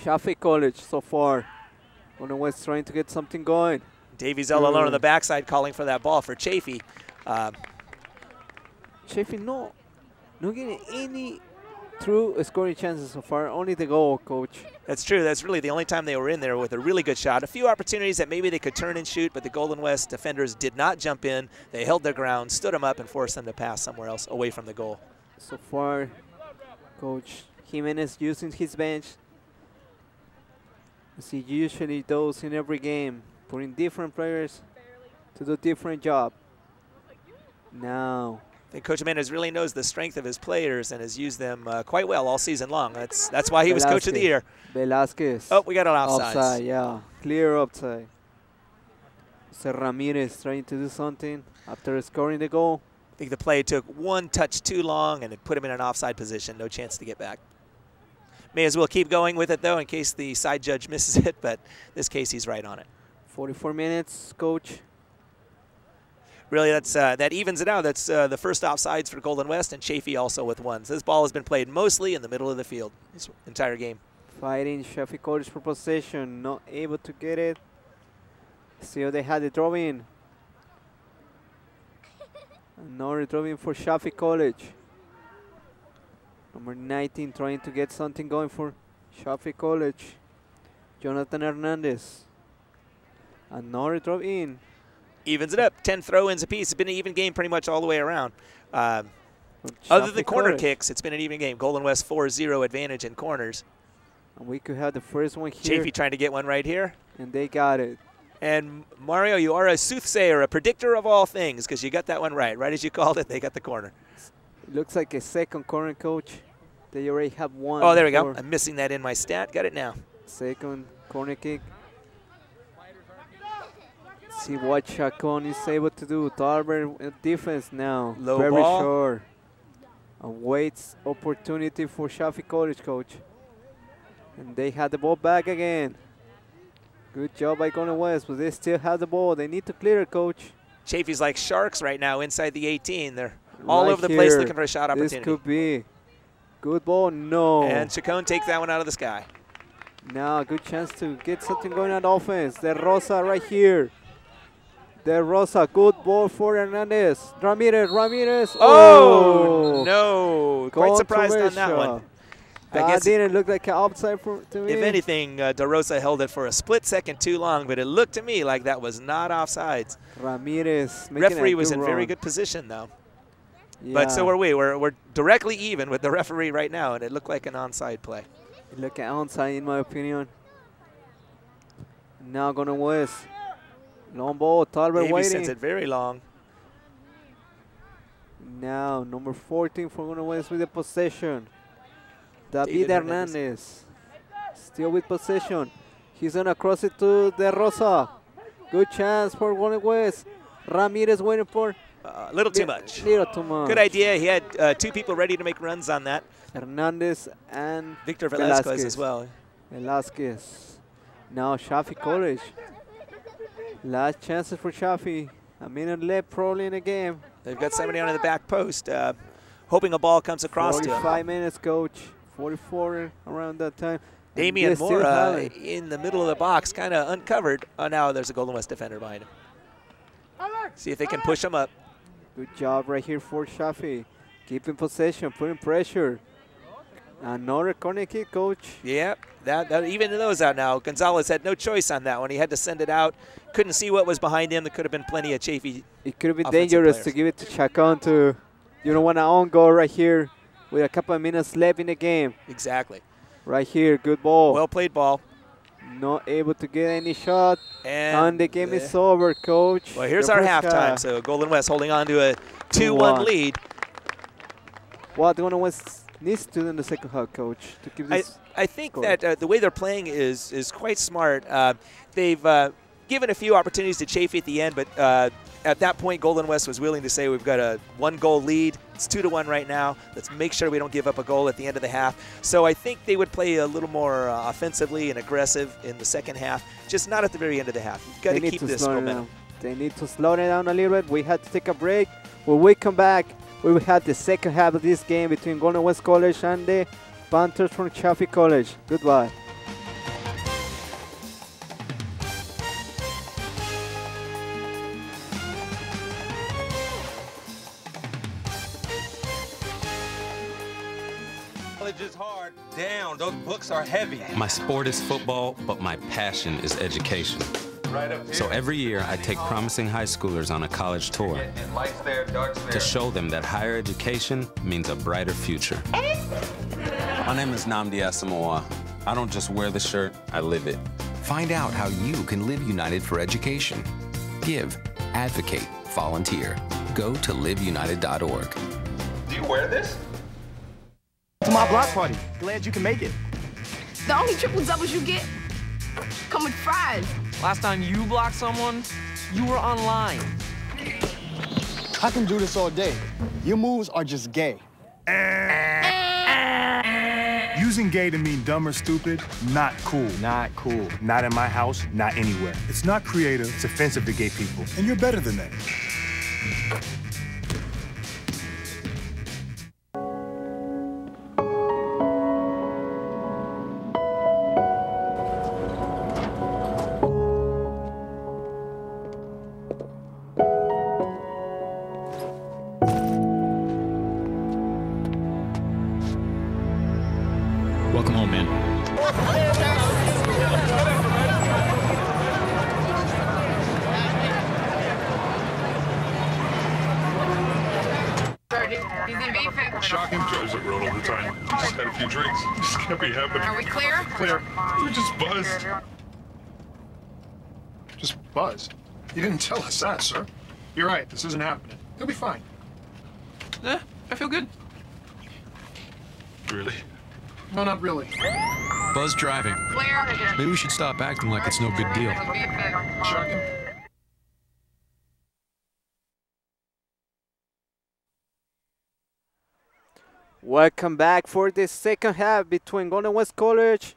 Chaffey College so far. Golden West trying to get something going. Davies all alone on the backside calling for that ball for Chaffey. Chaffey not getting any true scoring chances so far. Only the goal, coach. That's true. That's really the only time they were in there with a really good shot. A few opportunities that maybe they could turn and shoot, but the Golden West defenders did not jump in. They held their ground, stood them up, and forced them to pass somewhere else away from the goal. So far, Coach Jimenez using his bench, as he usually does in every game, putting different players to do different job. Now, I think Coach Jimenez really knows the strength of his players and has used them quite well all season long. That's why he was Coach of the Year. Velasquez. Oh, we got an offside. Offside, yeah. Clear offside. Jose Ramirez trying to do something after scoring the goal. I think the play took one touch too long and it put him in an offside position. No chance to get back. May as well keep going with it, though, in case the side judge misses it, but this case he's right on it. 44 minutes, Coach. Really, that evens it out. That's the first offsides for Golden West, and Chaffey also with one. So this ball has been played mostly in the middle of the field this entire game. Fighting Chaffey College for possession, not able to get it. Still they had the throw-in. Another throw-in for Chaffey College. Number 19 trying to get something going for Chaffey College. Jonathan Hernandez. Another throw-in. Evens it up. 10 throw-ins apiece. It's been an even game pretty much all the way around. Other than corner kicks, it's been an even game. Golden West 4-0 advantage in corners. And we could have the first one here. Chaffey trying to get one right here. And they got it. And Mario, you are a soothsayer, a predictor of all things, because you got that one right. Right as you called it, they got the corner. It looks like a second corner, Coach. They already have one. Oh, there we go. I'm missing that in my stat. Got it now. Second corner kick. See what Chacon is able to do. Talbert defense now. Low very ball. short. Awaits opportunity for Chaffey College, Coach. And they had the ball back again. Good job by Golden West, but they still have the ball. They need to clear it, Coach. Chaffey's like sharks right now inside the 18. They're all Right over the place here. looking for a shot opportunity. This could be. Good ball, no. And Chacon takes that one out of the sky. Now, good chance to get something going on offense. De Rosa right here. De Rosa, good ball for Hernandez. Ramirez. Oh, no. Quite surprised on that one. That I guess didn't look like an outside to me. if anything, De Rosa held it for a split second too long, but it looked to me like that was not offsides. Ramirez making Referee a was good in very run. good position, though. Yeah. But so are we. We're directly even with the referee right now, and it looked like an onside play. It looked like onside, in my opinion. Now going West. Long ball, Talbot Davey waiting. sends it very long. Now, number 14 for Golden West with the possession. David David Hernandez. Still with possession. He's going to cross it to De Rosa. Good chance for Golden West. Ramirez waiting for. A little too much. Little too much. Good idea. He had two people ready to make runs on that. Hernandez and Victor Velasquez as well. Velasquez. Now Chaffey College. Last chances for Chaffey. A minute left probably in the game. They've got somebody on the back post, hoping a ball comes across to him. 45 minutes, Coach. 44 around that time. Damian Mora in the middle of the box, kind of uncovered. Oh, now there's a Golden West defender behind him. See if they can push him up. Good job right here for Chaffey. Keeping possession, putting pressure. Another corner kick, Coach. Yeah, that even those out now. Gonzalez had no choice on that one. He had to send it out. Couldn't see what was behind him. There could have been plenty of Chaffey. It could have been offensive dangerous players. to give it to Chacon to, you don't want an own goal right here with a couple of minutes left in the game. Exactly. Right here, good ball. Well played ball. Not able to get any shot. And And the game is over, Coach. Well, here's our Nebraska. halftime. So Golden West holding on to a 2-1 lead. What Golden West needs to do in the second half, Coach, to keep this? I think score? that the way they're playing is quite smart. They've given a few opportunities to Chaffey at the end, but at that point, Golden West was willing to say we've got a 1-goal lead. It's 2-1 right now. Let's make sure we don't give up a goal at the end of the half. So I think they would play a little more offensively and aggressive in the second half, just not at the very end of the half. You've got to keep this momentum. They need to slow it down a little bit. We had to take a break. When we come back, we will have the second half of this game between Golden West College and the Panthers from Chaffey College. Goodbye. College is hard. Down. Those books are heavy. My sport is football, but my passion is education. Right up here. So every year, I take promising high schoolers on a college tour And lights there, darks there. to show them that higher education means a brighter future. My name is Nnamdi Asamoah. I don't just wear the shirt, I live it. Find out how you can live United for education. Give, advocate, volunteer. Go to liveunited.org. Do you wear this? To my block party. Glad you can make it. The only triple doubles you get come with fries. Last time you blocked someone, you were online. I can do this all day. Your moves are just gay. Using gay to mean dumb or stupid, not cool. Not cool. Not in my house, not anywhere. It's not creative, it's offensive to gay people. And you're better than that. Welcome home, man. Shocking. Drives it road all the time. Just had a few drinks. Just can't be happening. Are we clear? Clear. We just buzzed. Just buzzed. You didn't tell us that, sir. You're right, this isn't happening. You'll be fine. Yeah, I feel good. Really? No, not really. Buzz driving. Clear. Maybe we should stop acting like it's no big deal. Shocking. Welcome back for the second half between Golden West College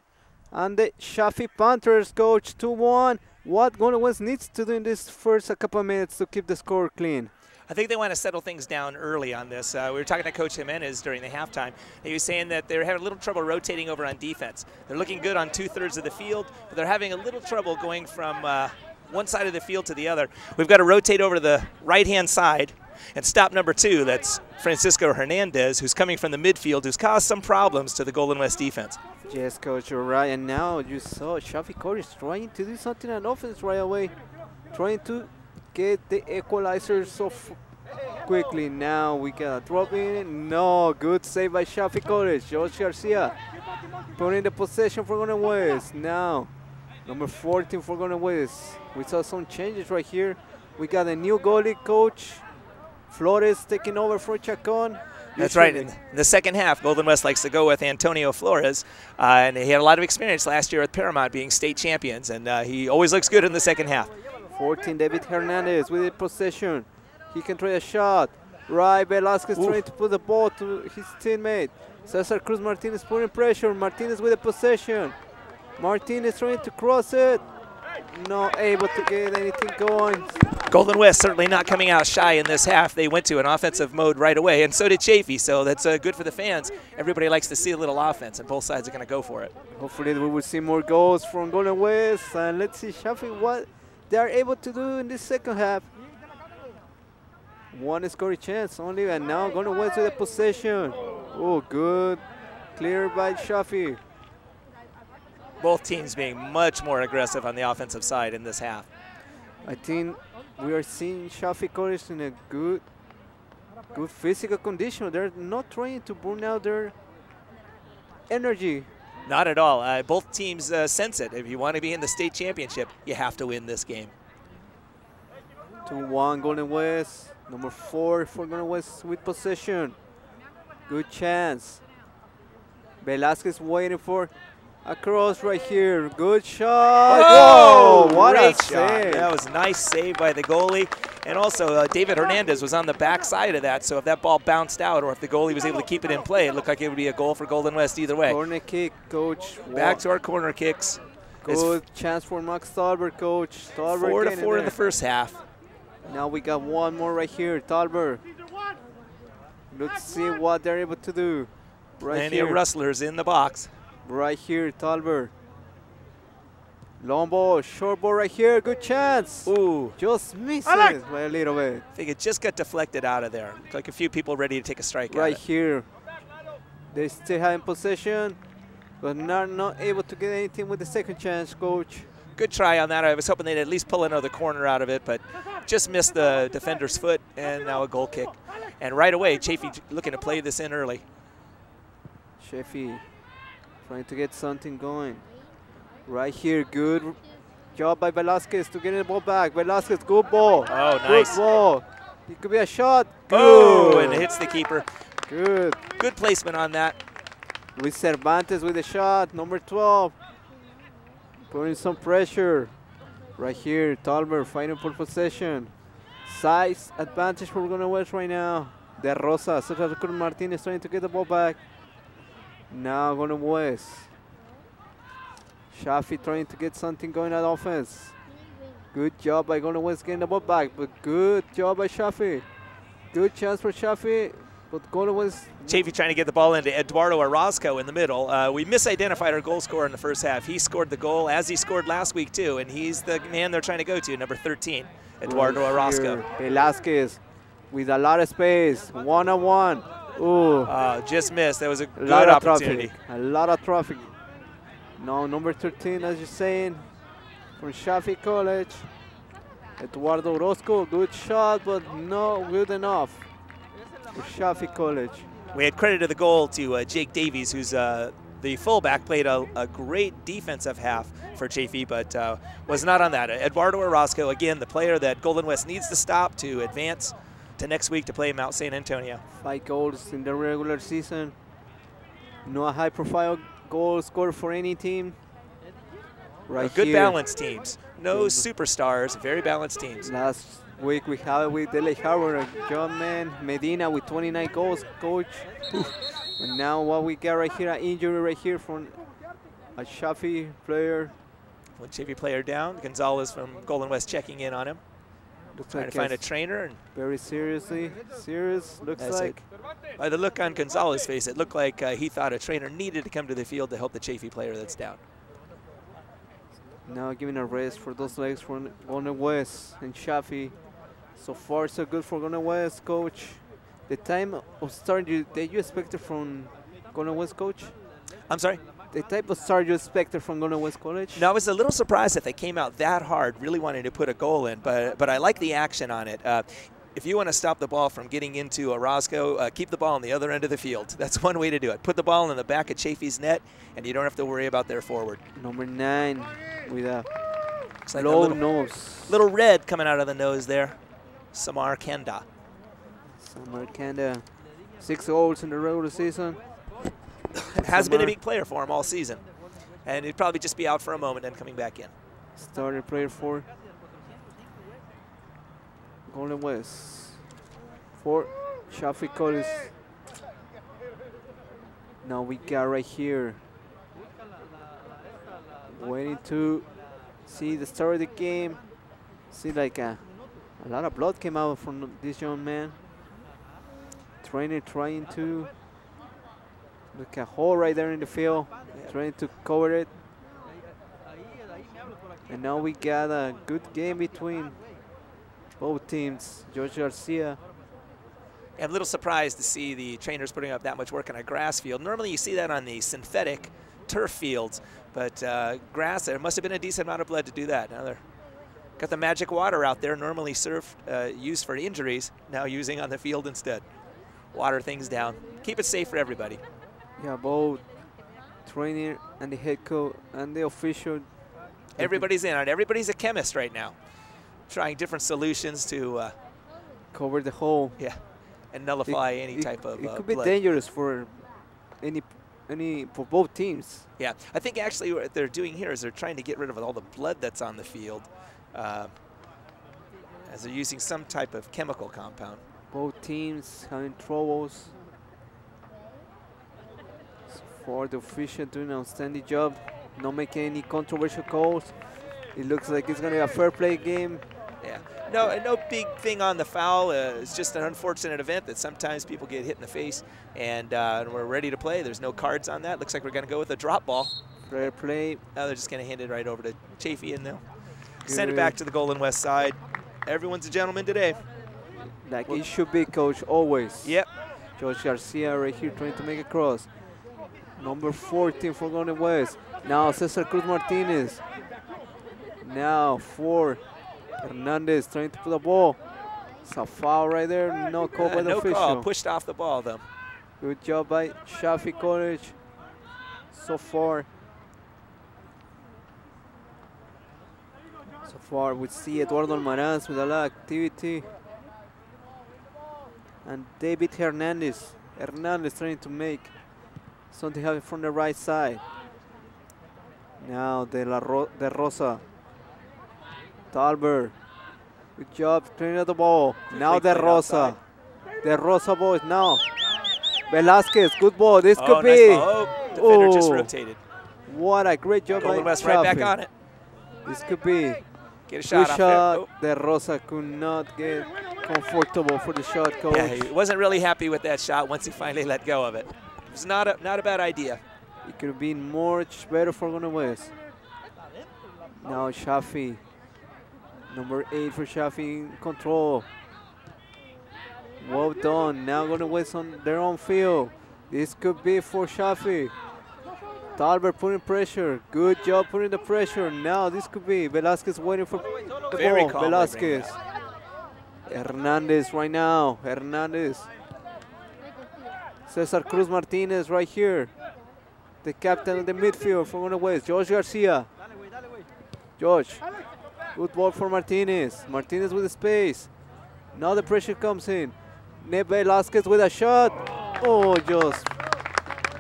and the Chaffey Panthers. Coach, 2-1. What Golden West needs to do in this first couple of minutes to keep the score clean? I think they want to settle things down early on this. We were talking to Coach Jimenez during the halftime. He was saying that they're having a little trouble rotating over on defense. They're looking good on 2/3 of the field, but they're having a little trouble going from one side of the field to the other. We've got to rotate over to the right-hand side and stop number 2. That's Francisco Hernandez, who's coming from the midfield, who's caused some problems to the Golden West defense. Yes, Coach, you're right. And now you saw Chaffey College trying to do something on offense right away, trying to get the equalizer so quickly. Now we got a drop in. No, good save by Chaffey College. Josh Garcia putting the possession for Golden West. Now, number 14 for Golden West. We saw some changes right here. We got a new goalie, Coach Flores taking over for Chacon. That's right. In the second half, Golden West likes to go with Antonio Flores, and he had a lot of experience last year with Paramount being state champions, and he always looks good in the second half. 14, David Hernandez with the possession. He can try a shot. Right, Velasquez trying to put the ball to his teammate. Cesar Cruz Martinez putting pressure. Martinez with the possession. Martinez trying to cross it. Not able to get anything going. Golden West certainly not coming out shy in this half. They went to an offensive mode right away, and so did Chaffey, so that's good for the fans. Everybody likes to see a little offense, and both sides are going to go for it. Hopefully we will see more goals from Golden West, and let's see Chaffey what they are able to do in this second half. One scoring chance only, and now Golden West with the possession. Oh, good. Clear by Chaffey. Both teams being much more aggressive on the offensive side in this half. I think we are seeing Chaffey College in a good physical condition. They're not trying to burn out their energy. Not at all. Both teams sense it. If you want to be in the state championship, you have to win this game. 2-1 Golden West. Number 4 for Golden West with possession. Good chance. Velasquez waiting for a cross right here. Good shot. Whoa! Whoa, what a Great shot. save. That was a nice save by the goalie. And also, David Hernandez was on the back side of that, so if that ball bounced out or if the goalie was able to keep it in play, it looked like it would be a goal for Golden West either way. Corner kick, coach. Back to our corner kicks. Good chance for Max Talbert, coach. Talbert 4-4 in the first half. Now we got one more right here, Talbert. Let's see what they're able to do. Right Plenty here. of rustlers in the box. Right here, Talbert. Long ball, short ball right here. Good chance. Ooh. Just missed it by a little bit. I think it just got deflected out of there. Looked like a few people ready to take a strike at Right it. here. They still have in possession, but not able to get anything with the second chance, coach. Good try on that. I was hoping they'd at least pull another corner out of it, but just missed the defender's foot, and now a goal kick. And right away, Chaffey looking to play this in early. Chaffey trying to get something going. Right here, good job by Velasquez to get the ball back. Velasquez, good ball. Oh, nice. Good ball. It could be a shot. Good. Oh, and it hits the keeper. Good. Good placement on that. Luis Cervantes with the shot, number 12. Putting some pressure. Right here, Talbert fighting for possession. Size advantage for Golden West right now. De Rosa, Cesar Martinez trying to get the ball back. Now Golden West. Chaffey trying to get something going on offense. Good job by Golden West getting the ball back, but good job by Chaffey. Good chance for Chaffey, but Golden West. Chaffey trying to get the ball into Eduardo Orozco in the middle. We misidentified our goal scorer in the first half. He scored the goal, as he scored last week too, and he's the man they're trying to go to, number 13, Eduardo Orozco. Velasquez with a lot of space, one-on-one. Ooh. Just missed. That was a good lot of opportunity. Traffic. A lot of traffic. Now number 13, as you're saying, from Chaffey College. Eduardo Orozco, good shot, but not good enough for Chaffey College. We had credit of the goal to Jake Davies, who's the fullback, played a great defensive half for Chaffey, but was not on that. Eduardo Orozco, again, the player that Golden West needs to stop to advance to next week to play Mount St. Antonio. 5 goals in the regular season. No high-profile goal scored for any team. Right Good here. balanced teams. No superstars, very balanced teams. Last week we have it with Dele Howard, a young man, Medina with 29 goals, coach. And now what we got right here, an injury right here from a Chaffey player. One Chaffey player down. Gonzalez from Golden West checking in on him. Looks Trying like to find a trainer. And very seriously, looks like. By the look on Gonzalez's face, it looked like he thought a trainer needed to come to the field to help the Chaffey player that's down. Now giving a rest for those legs for Golden West and Chaffey. So far, so good for Golden West, coach. The time of start that you expected from Golden West, coach? I'm sorry? The type of start you expected from Golden West College? No, I was a little surprised that they came out that hard, really wanting to put a goal in, but I like the action on it. If you want to stop the ball from getting into Orozco, keep the ball on the other end of the field. That's one way to do it. Put the ball in the back of Chaffey's net, and you don't have to worry about their forward. Number 9 with a like low nose. Little red coming out of the nose there. Samar Kenda. Samar Kenda. 6 goals in the regular season. Has been a big player for him all season. And he'd probably just be out for a moment and coming back in. Starter player for Golden West. For Chaffey College. Now we got right here. Waiting to see the start of the game. See like a lot of blood came out from this young man. Trainer trying to look a hole right there in the field, trying to cover it. And now we got a good game between both teams. George Garcia. I'm a little surprised to see the trainers putting up that much work on a grass field. Normally you see that on the synthetic turf fields, but grass, there must have been a decent amount of blood to do that. Now they're got the magic water out there, normally used for injuries, now using on the field instead. Water things down. Keep it safe for everybody. Yeah, both trainer and the head coach and the official. Everybody's in on it. Everybody's a chemist right now, trying different solutions to cover the hole. Yeah, and nullify any type of It could be blood. dangerous for any for both teams. Yeah, I think actually what they're doing here is they're trying to get rid of all the blood that's on the field, as they're using some type of chemical compound. Both teams having troubles. So far, the official doing an outstanding job, not making any controversial calls. It looks like it's going to be a fair play game. Yeah, no big thing on the foul. It's just an unfortunate event that sometimes people get hit in the face, and we're ready to play. There's no cards on that. Looks like we're going to go with a drop ball. Fair play. Now they're just going to hand it right over to Chaffey, and they'll send it back to the Golden West side. Everyone's a gentleman today. Like it should be, Coach, always. Yep. George Garcia right here trying to make a cross. Number 14 for Golden West. Now Cesar Cruz Martinez. Now for Hernandez trying to put the ball. It's a foul right there. No call by the no official. call. Pushed off the ball, though. Good job by Chaffey College so far. So far we see Eduardo Almaraz with a lot of activity. And David Hernandez. Hernandez trying to make something happen from the right side. Now De Rosa. Talbert. Good job clearing up the ball. Now De Rosa. De Rosa boys now. Velasquez, good ball. This could be. Nice ball. Oh, defender just rotated. What a great job Golden by West right back Chaffey. on it. This could be. Get a shot good off shot. there. De Rosa could not get comfortable for the shot, Coach. Yeah, he wasn't really happy with that shot once he finally let go of it. It was not a bad idea. It could have been much better for Golden West. Now Chaffey. Number 8 for Chaffey in control. Well done. Now Golden West on their own field. This could be for Chaffey. Talbert putting pressure. Good job putting the pressure. Now this could be Velasquez waiting for the ball. Velasquez. Hernandez right now. Hernandez. Cesar Cruz Martinez right here. The captain of the midfield from Golden West. George Garcia. George. Good ball for Martinez. Martinez with the space. Now the pressure comes in. Neb Velasquez with a shot. Oh, just.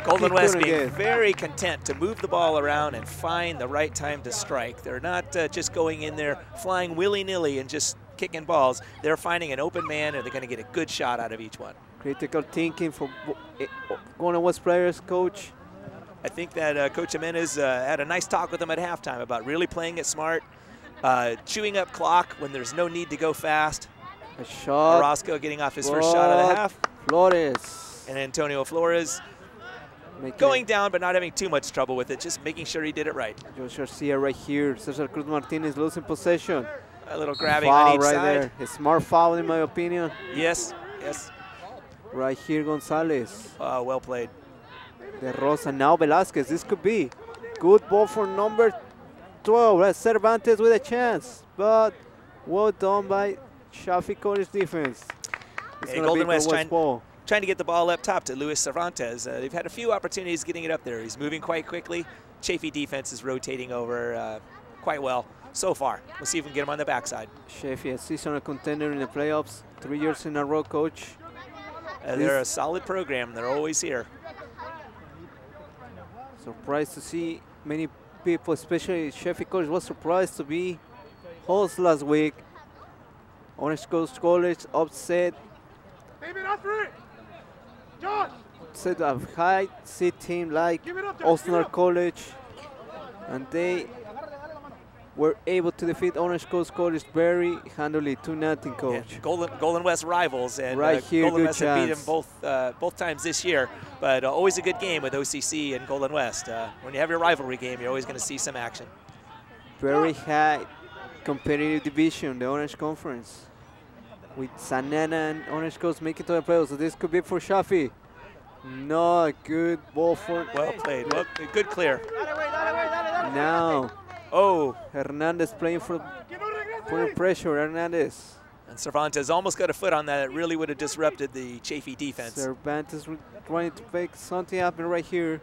Golden West being very content to move the ball around and find the right time to strike. They're not just going in there flying willy-nilly and just kicking balls. They're finding an open man, and they're going to get a good shot out of each one. Critical thinking for Golden West players, Coach. I think that Coach Jimenez had a nice talk with them at halftime about really playing it smart, chewing up clock when there's no need to go fast. A shot. Orozco getting off his first shot of the half. Flores. And Antonio Flores going down but not having too much trouble with it, just making sure he did it right. George Garcia right here. Cesar Cruz Martinez losing possession. A little grabbing foul on each right side. There. A smart foul in my opinion. Yes, yes. Right here, Gonzalez. Well played. De Rosa, now Velasquez. This could be. Good ball for number 12. That's Cervantes with a chance. But well done by Chaffey College defense. Hey, Golden West trying to get the ball up top to Luis Cervantes. They've had a few opportunities getting it up there. He's moving quite quickly. Chaffey defense is rotating over quite well so far. We'll see if we can get him on the backside. Chaffey, a seasonal contender in the playoffs. 3 years in a row, Coach. They're a solid program. They're always here. Surprised to see many people, especially Chaffey College, was surprised to be host last week. Orange Coast College upset. Upset a high seed team like Osnar College, and they were able to defeat Orange Coast College very handily, 2-0, Coach. Yeah, Golden West rivals, and right here, Golden West have beat chance. them both times this year. But always a good game with OCC and Golden West. When you have your rivalry game, you're always going to see some action. Very high competitive division, the Orange Conference, with San Ana and Orange Coast making to the playoffs. So this could be for Chaffey. No, good ball for. Well played. Well, good clear. Now. Oh. Hernandez playing for pressure. Hernandez. And Cervantes almost got a foot on that. It really would have disrupted the Chaffey defense. Cervantes trying to make something happen right here.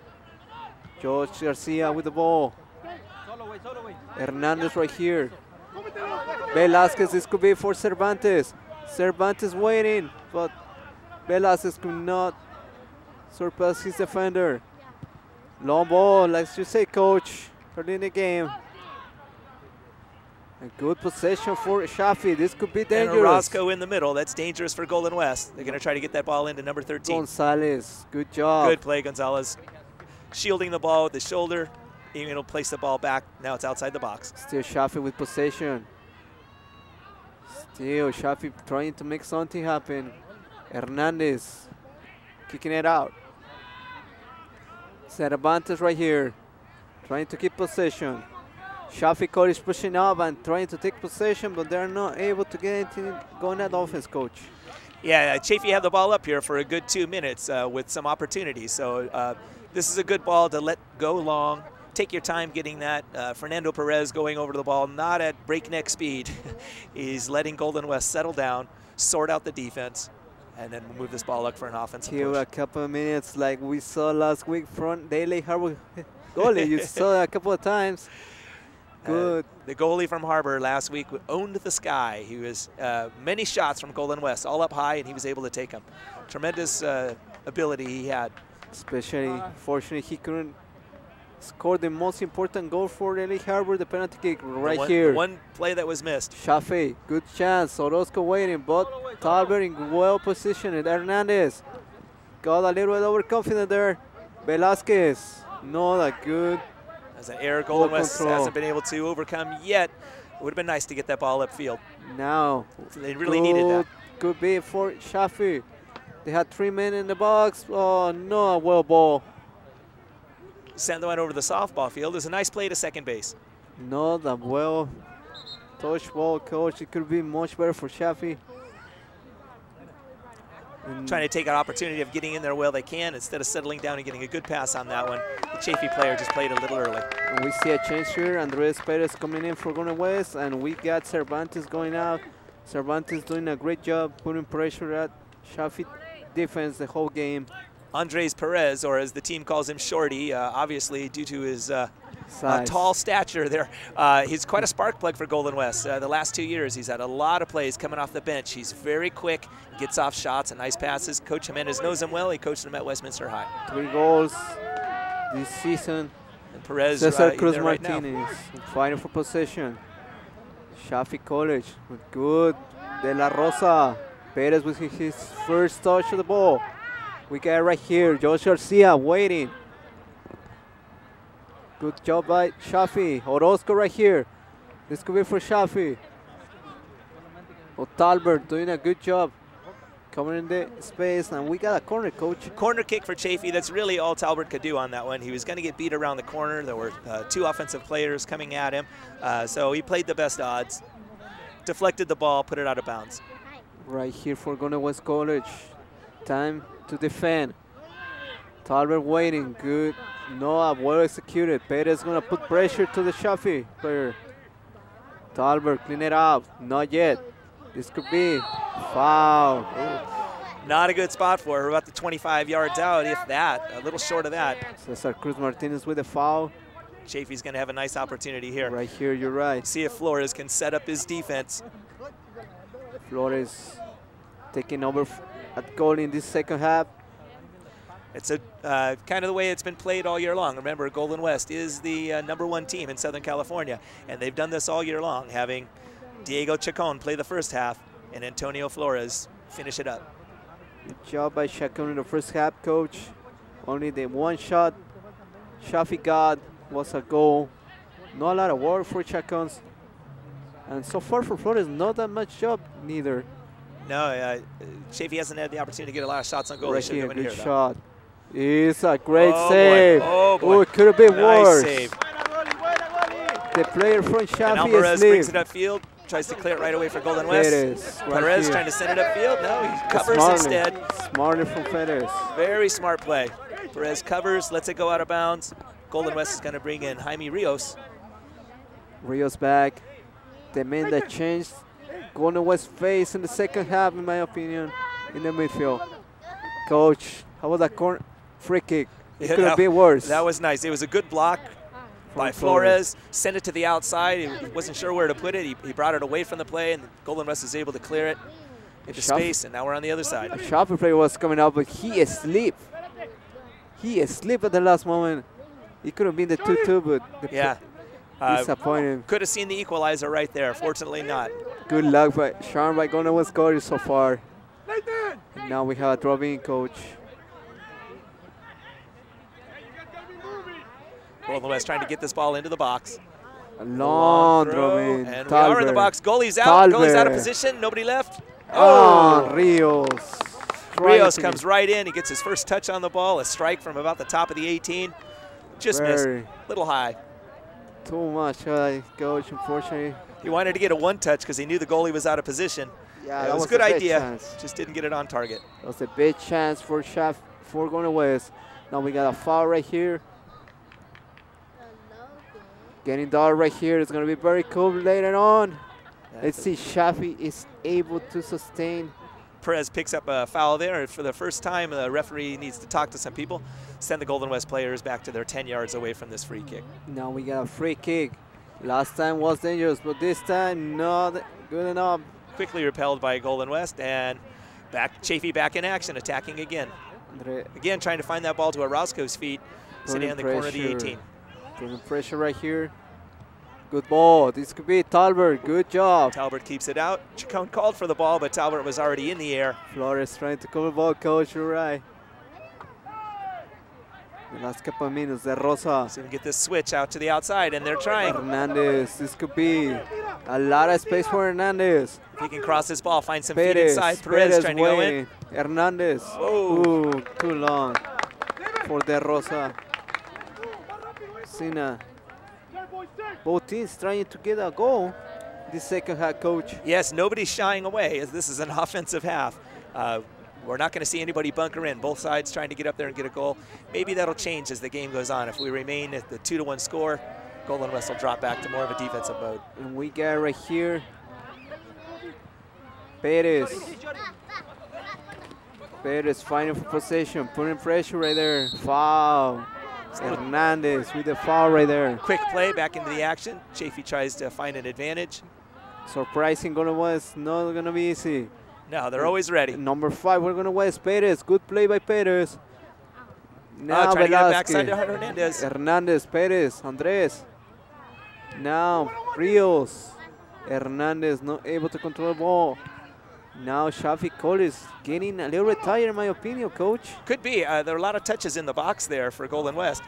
George Garcia with the ball. Hernandez right here. Velasquez, this could be for Cervantes. Cervantes waiting, but Velasquez could not surpass his defender. Long ball, like you say, coach, early in the game. A good possession for Chaffey. This could be dangerous. And Orozco in the middle. That's dangerous for Golden West. They're going to try to get that ball into number 13. Gonzalez, good job. Good play, Gonzalez. Shielding the ball with the shoulder. Being able to place the ball back. Now it's outside the box. Still Chaffey with possession. Still Chaffey trying to make something happen. Hernandez kicking it out. Cervantes right here, trying to keep possession. Chaffey College pushing up and trying to take possession, but they're not able to get anything going at offense, coach. Yeah, Chaffey had the ball up here for a good 2 minutes with some opportunities. So this is a good ball to let go long. Take your time getting that. Fernando Perez going over the ball, not at breakneck speed. He's letting Golden West settle down, sort out the defense, and then move this ball up for an offensive Here push. a couple of minutes like we saw last week from Daily Harbor goalie. You saw that a couple of times. Good. The goalie from Harbor last week owned the sky. He was many shots from Golden West, all up high, and he was able to take them. Tremendous ability he had. Especially, fortunately, he couldn't score the most important goal for Daily Harbor, the penalty kick right here. The one play that was missed. Chaffey, good chance. Orozco waiting, but Talbert in well positioned. Hernandez got a little bit overconfident there. Velasquez, not a good. As an error Golden West hasn't been able to overcome yet. It would have been nice to get that ball upfield. Now, they really needed that. Could be for Chaffey. They had 3 men in the box. Oh, no, a well ball. Send the one over the softball field. It was a nice play to second base. Not a well touch ball, coach. It could be much better for Chaffey. Trying to take an opportunity of getting in there while they can instead of settling down and getting a good pass on that one. The Chaffey player just played a little early. And we see a change here. Andres Perez coming in for Golden West, and we got Cervantes going out. Cervantes doing a great job putting pressure at Chaffey defense the whole game. Andres Perez, or as the team calls him, Shorty, obviously due to his Size. tall stature there. He's quite a spark plug for Golden West. The last 2 years, he's had a lot of plays coming off the bench. He's very quick, gets off shots and nice passes. Coach Jimenez knows him well. He coached him at Westminster High. 3 goals this season. And Perez Cesar Cruz right Martinez fighting for possession. Chaffey College with good. De La Rosa. Perez with his first touch of the ball. We got right here, Josh Garcia waiting. Good job by Chaffey. Orozco right here. This could be for Chaffey. Talbert doing a good job coming in the space, and we got a corner, coach. Corner kick for Chaffey. That's really all Talbert could do on that one. He was going to get beat around the corner. There were 2 offensive players coming at him, so he played the best odds. Deflected the ball, put it out of bounds. Right here for Golden West College. Time to defend. Talbert waiting, good. Noah, well executed. Perez gonna put pressure to the Chaffey player. Talbert, clean it up. Not yet. This could be foul. Ooh. Not a good spot for her. We're about the 25 yards out, if that. A little short of that. Cesar Cruz Martinez with a foul. Chaffey's gonna have a nice opportunity here. Right here, you're right. See if Flores can set up his defense. Flores taking over at goal in this second half. It's a kind of the way it's been played all year long. Remember, Golden West is the #1 team in Southern California, and they've done this all year long, having Diego Chacon play the first half and Antonio Flores finish it up. Good job by Chacon in the first half, coach. Only the one shot Chaffey got was a goal. Not a lot of work for Chacons. And so far for Flores, not that much job neither. No, Chaffey hasn't had the opportunity to get a lot of shots on goal. Right He should here, have been good here, shot. It's a great Oh, save. boy. Oh, boy. Oh, it could have been Nice worse. save. The player from And Chaffey Alvarez is brings it asleep. upfield, tries to clear it right away for Golden West. Perez, right Perez here. trying to send it upfield. No, he covers Smartly. instead. Smartly from Perez. Very smart play. Perez covers, lets it go out of bounds. Golden West is going to bring in Jaime Rios. Rios back. The man that changed Golden West face in the second half, in my opinion, in the midfield. Coach, how about that corner free kick? It Yeah, could have been worse. That was nice. It was a good block by Flores. Sent it to the outside. He wasn't sure where to put it. He brought it away from the play, and Golden West was able to clear it into space, and now we're on the other side. Chaffey player was coming out, but he asleep. He asleep at the last moment. It could have been the 2-2, but yeah. Disappointing. Could have seen the equalizer right there. Fortunately not. Good luck by Sean by Golden West College so far. And now we have a drop-in, coach. Golden West trying to get this ball into the box. A long drop-in. And we are in the box. Goalie's out. Talbert. Goalie's out of position. Nobody left. Oh, Rios. Rios comes right in. He gets his first touch on the ball. A strike from about the top of the 18. Just missed. Little high. Too much, coach, unfortunately. He wanted to get a one-touch because he knew the goalie was out of position. Yeah, it was a good idea. Just didn't get it on target. That was a big chance for Golden West. Now we got a foul right here. Getting that right here is going to be very cool later on. Let's see, Chaffey is able to sustain. Perez picks up a foul there. For the first time, the referee needs to talk to some people. Send the Golden West players back to their 10 yards away from this free kick. Now we got a free kick. Last time was dangerous, but this time not good enough. Quickly repelled by Golden West, and Chaffey back in action, attacking again. Again, trying to find that ball to Orozco's feet, sitting on the corner of the 18. Putting pressure right here. Good ball. This could be Talbert. Good job. Talbert keeps it out. Chacon called for the ball, but Talbert was already in the air. Flores trying to cover the ball, coach. You're right. The last couple of minutes, De Rosa. So we get this switch out to the outside, and they're trying. Hernandez. This could be a lot of space for Hernandez. If he can cross this ball, find some feet inside. Perez trying to go in. Hernandez. Whoa. Ooh, too long for De Rosa. Sina. Both teams trying to get a goal this second half, coach. Yes, nobody's shying away as this is an offensive half. We're not going to see anybody bunker in. Both sides trying to get up there and get a goal. Maybe that'll change as the game goes on. If we remain at the 2-1 score, Golden West will drop back to more of a defensive mode. And we got right here Perez. Perez fighting for possession, putting pressure right there. Foul. Hernandez with the foul right there. Quick play back into the action. Chaffey tries to find an advantage. Surprising Golden West, not going to be easy. No, they're always ready. Number 5, we're going to West. Perez, good play by Perez. Now trying to get it backside to Hernandez. Hernandez, Perez, Andres. Now Rios. Hernandez not able to control the ball. Now Chaffey College getting a little bit tired, in my opinion, coach. Could be. There are a lot of touches in the box there for Golden West.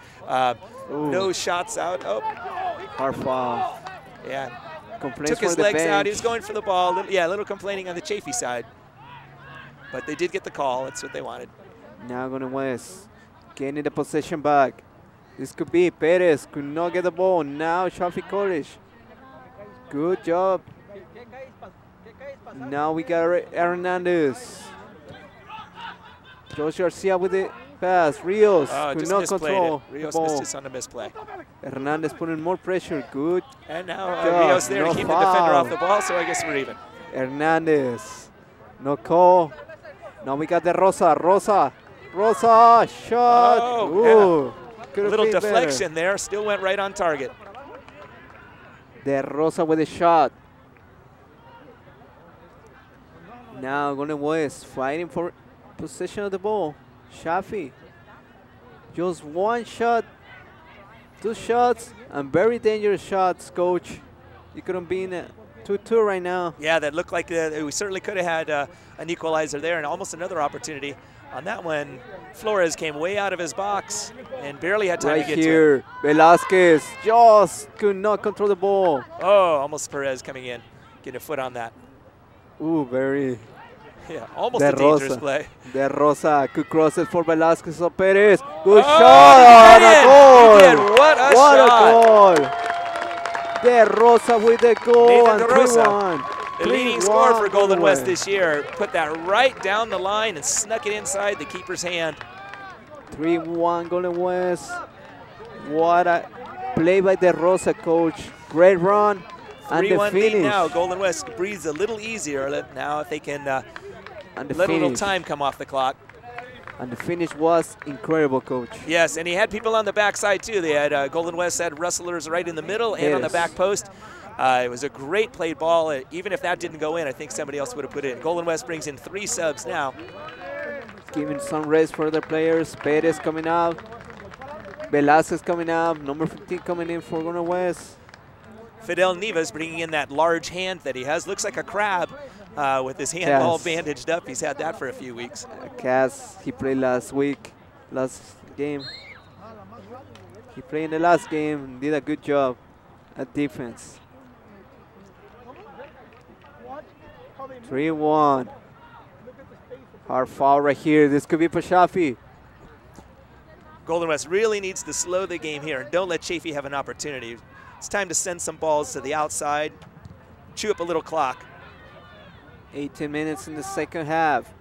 No shots out. Oh. Hard foul. Yeah. Complaints Took his for the legs bench. out. He was going for the ball. A little complaining on the Chaffey side. But they did get the call. That's what they wanted. Now Golden West getting the possession back. This could be Perez. Could not get the ball. Now Chaffey College. Good job. Now we got Hernandez. Josh Garcia with the pass. Rios could not control the Rios ball. missed this on the misplay. Hernandez putting more pressure. Good. And now Rios there to keep the defender off the ball, so I guess we're even. Hernandez. No call. Now we got the Rosa. Rosa shot. Oh, yeah. A little deflection there. Still went right on target. De Rosa with a shot. Now Golden West fighting for possession of the ball. Chaffey. Just one shot, 2 shots, and very dangerous shots, coach. It couldn't be in a 2-2 right now. Yeah, that looked like we certainly could have had an equalizer there and almost another opportunity. On that one, Flores came way out of his box and barely had time to get here, to it. Velasquez just could not control the ball. Oh, almost Perez coming in, getting a foot on that. Ooh, very. Yeah, almost a dangerous play. De Rosa could cross it for Velasquez or Perez. Good shot! A goal! He did. What a shot! A goal! De Rosa with the goal. Nathan and De Rosa, 3-1. the leading scorer for Golden West this year, put that right down the line and snuck it inside the keeper's hand. 3-1 Golden West. What a play by De Rosa, coach. Great run. And the 3-1 finish. lead now. Golden West breathes a little easier now if they can and the let a little finish. time come off the clock. And the finish was incredible, coach. Yes, and he had people on the backside too. They had Golden West had wrestlers right in the middle and on the back post. It was a great played ball. Even if that didn't go in, I think somebody else would have put it in. Golden West brings in 3 subs now. Giving some rest for the players. Perez coming out. Velasquez coming up, number 15 coming in for Golden West. Fidel Neves bringing in that large hand that he has. Looks like a crab with his hand all bandaged up. He's had that for a few weeks. Cass, he played last game. He played in the last game and did a good job at defense. 3-1. Hard foul right here. This could be for Chaffey. Golden West really needs to slow the game here and don't let Chaffey have an opportunity. It's time to send some balls to the outside, chew up a little clock. 18 minutes in the second half.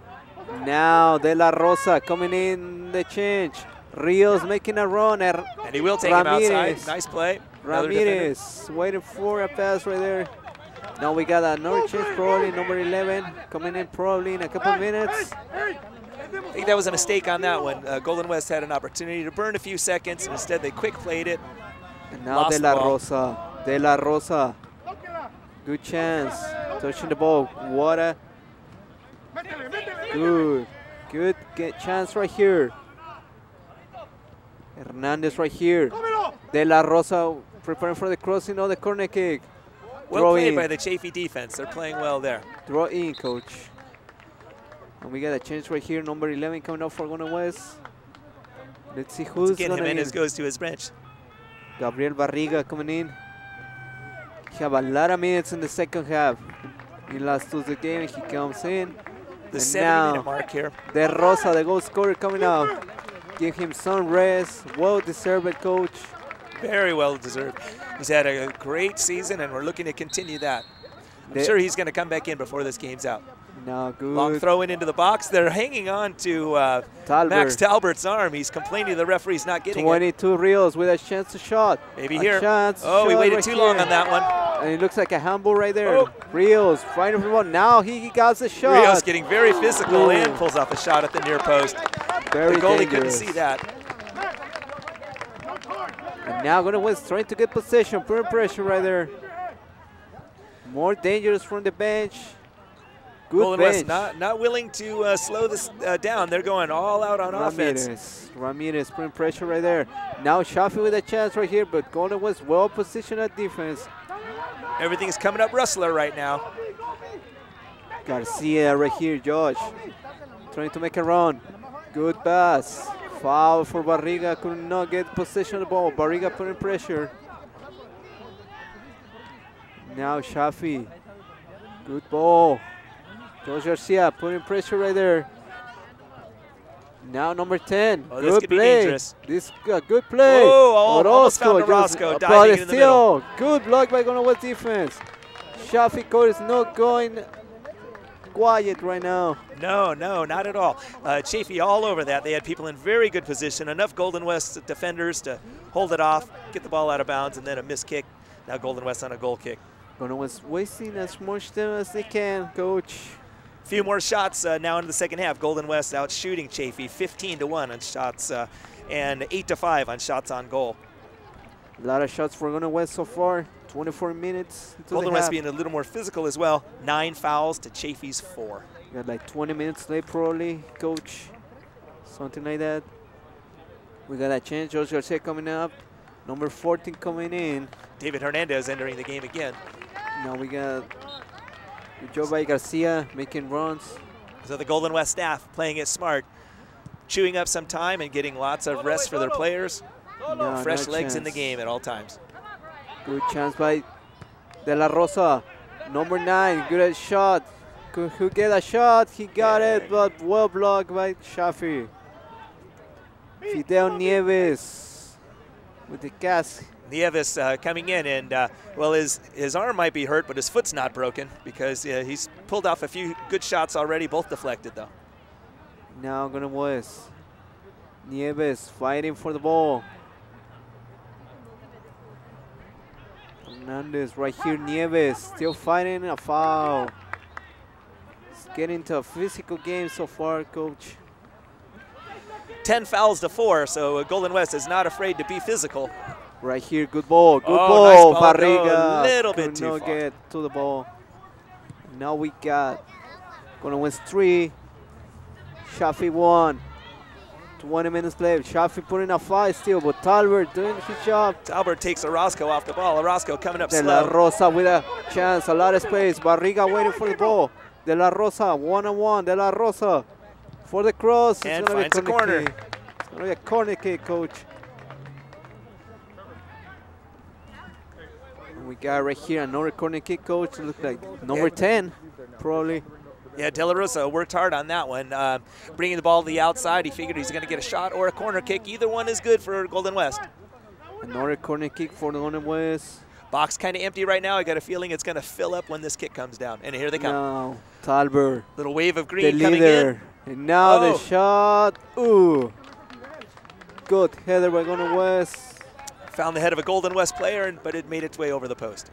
Now De La Rosa coming in the change. Rios making a run. And he will take him outside. Nice play. Ramirez waiting for a pass right there. Now we got another change, probably number 11 coming in probably in a couple minutes. I think that was a mistake on that one. Golden West had an opportunity to burn a few seconds, and instead they quick played it. And now De La Rosa. De La Rosa. Good chance. Touching the ball. What a good chance right here. Hernandez right here. De La Rosa preparing for the crossing of the corner kick. Well played by the Chaffey defense. They're playing well there. Throw in, coach. And we got a change right here. Number 11 coming up for Golden West. Let's see who's going to Jimenez goes to his bench. Gabriel Barriga coming in. He have a lot of minutes in the second half. He last lose the game. He comes in. The 7-minute mark here. De Rosa, the goal scorer, coming out. Give him some rest. Well deserved, coach. Very well deserved. He's had a great season, and we're looking to continue that. I'm sure he's going to come back in before this game's out. No, good. Long throw into the box. They're hanging on to Max Talbert's arm. He's complaining the referee's not getting 22 Rios with a chance to shot. Maybe here. Oh, we waited too long on that one. And it looks like a handball right there. Oh. Rios fighting for the ball. Now he got the shot. Rios getting very physical and pulls off a shot at the near post. Very the goalie dangerous. couldn't see that. And now Golden West trying to get possession, putting pressure right there. More dangerous from the bench. Good Golden bench. West not willing to slow this down. They're going all out on offense. Ramirez putting pressure right there. Now Chaffey with a chance right here, but Golden West well positioned at defense. Everything's coming up Rustler right now. Garcia right here, Josh. Trying to make a run. Good pass. Foul for Barriga. Could not get possession of the ball. Barriga putting pressure. Now Chaffey. Good ball. Josh Garcia putting pressure right there. Now number 10. Oh, good play. Be dangerous. This good play. Whoa, almost found Orozco diving in the middle. Good block by Golden West defense. Chaffey court is not going quiet right now. No, not at all. Chaffey all over that. They had people in very good position. Enough Golden West defenders to hold it off, get the ball out of bounds, and then a missed kick. Now Golden West on a goal kick. Golden West wasting as much time as they can, coach. A few more shots now in the second half. Golden West out shooting Chaffey 15-1 on shots and 8-5 on shots on goal. A lot of shots for Golden West so far. 24 minutes. Golden West being a little more physical as well. 9 fouls to Chaffey's 4. Got like 20 minutes left probably, coach. Something like that. We got a change. Josh Garcia coming up. Number 14 coming in. David Hernandez entering the game again. Now we got good job by Garcia making runs. So the Golden West staff playing it smart, chewing up some time and getting lots of rest for their players. Fresh legs in the game at all times. Good chance by De La Rosa. Number 9, good at shot. Who get a shot? He got it, but well blocked by Chaffey. Fidel Nieves with the cast. Nieves coming in, and well, his arm might be hurt, but his foot's not broken because he's pulled off a few good shots already, both deflected though. Now Golden West. Nieves fighting for the ball. Hernandez right here, Nieves still fighting a foul. It's getting to a physical game so far, coach. 10 fouls to 4, so Golden West is not afraid to be physical. Right here, good ball, good ball. Nice ball. Barriga. A little bit too far. Get to the ball. Now we got Golden West 3, Chaffey 1. 20 minutes left. Chaffey putting a fight still, but Talbert doing his job. Talbert takes Orozco off the ball. Orozco coming up De slow. La Rosa with a chance, a lot of space. Barriga waiting for the ball. De La Rosa, one-on-one. De La Rosa for the cross. And finds a corner. Kick. It's going to be a corner kick, coach. And we got right here another corner kick, coach. Looks like number 10, probably. Yeah, De La Rosa worked hard on that one. Bringing the ball to the outside, he figured he's going to get a shot or a corner kick. Either one is good for Golden West. Another corner kick for the Golden West. Box kind of empty right now. I got a feeling it's going to fill up when this kick comes down. And here they come. Now, Talbert. Little wave of green the coming leader. in. And now the shot. Ooh. Good header by Golden West. Found the head of a Golden West player, but it made its way over the post.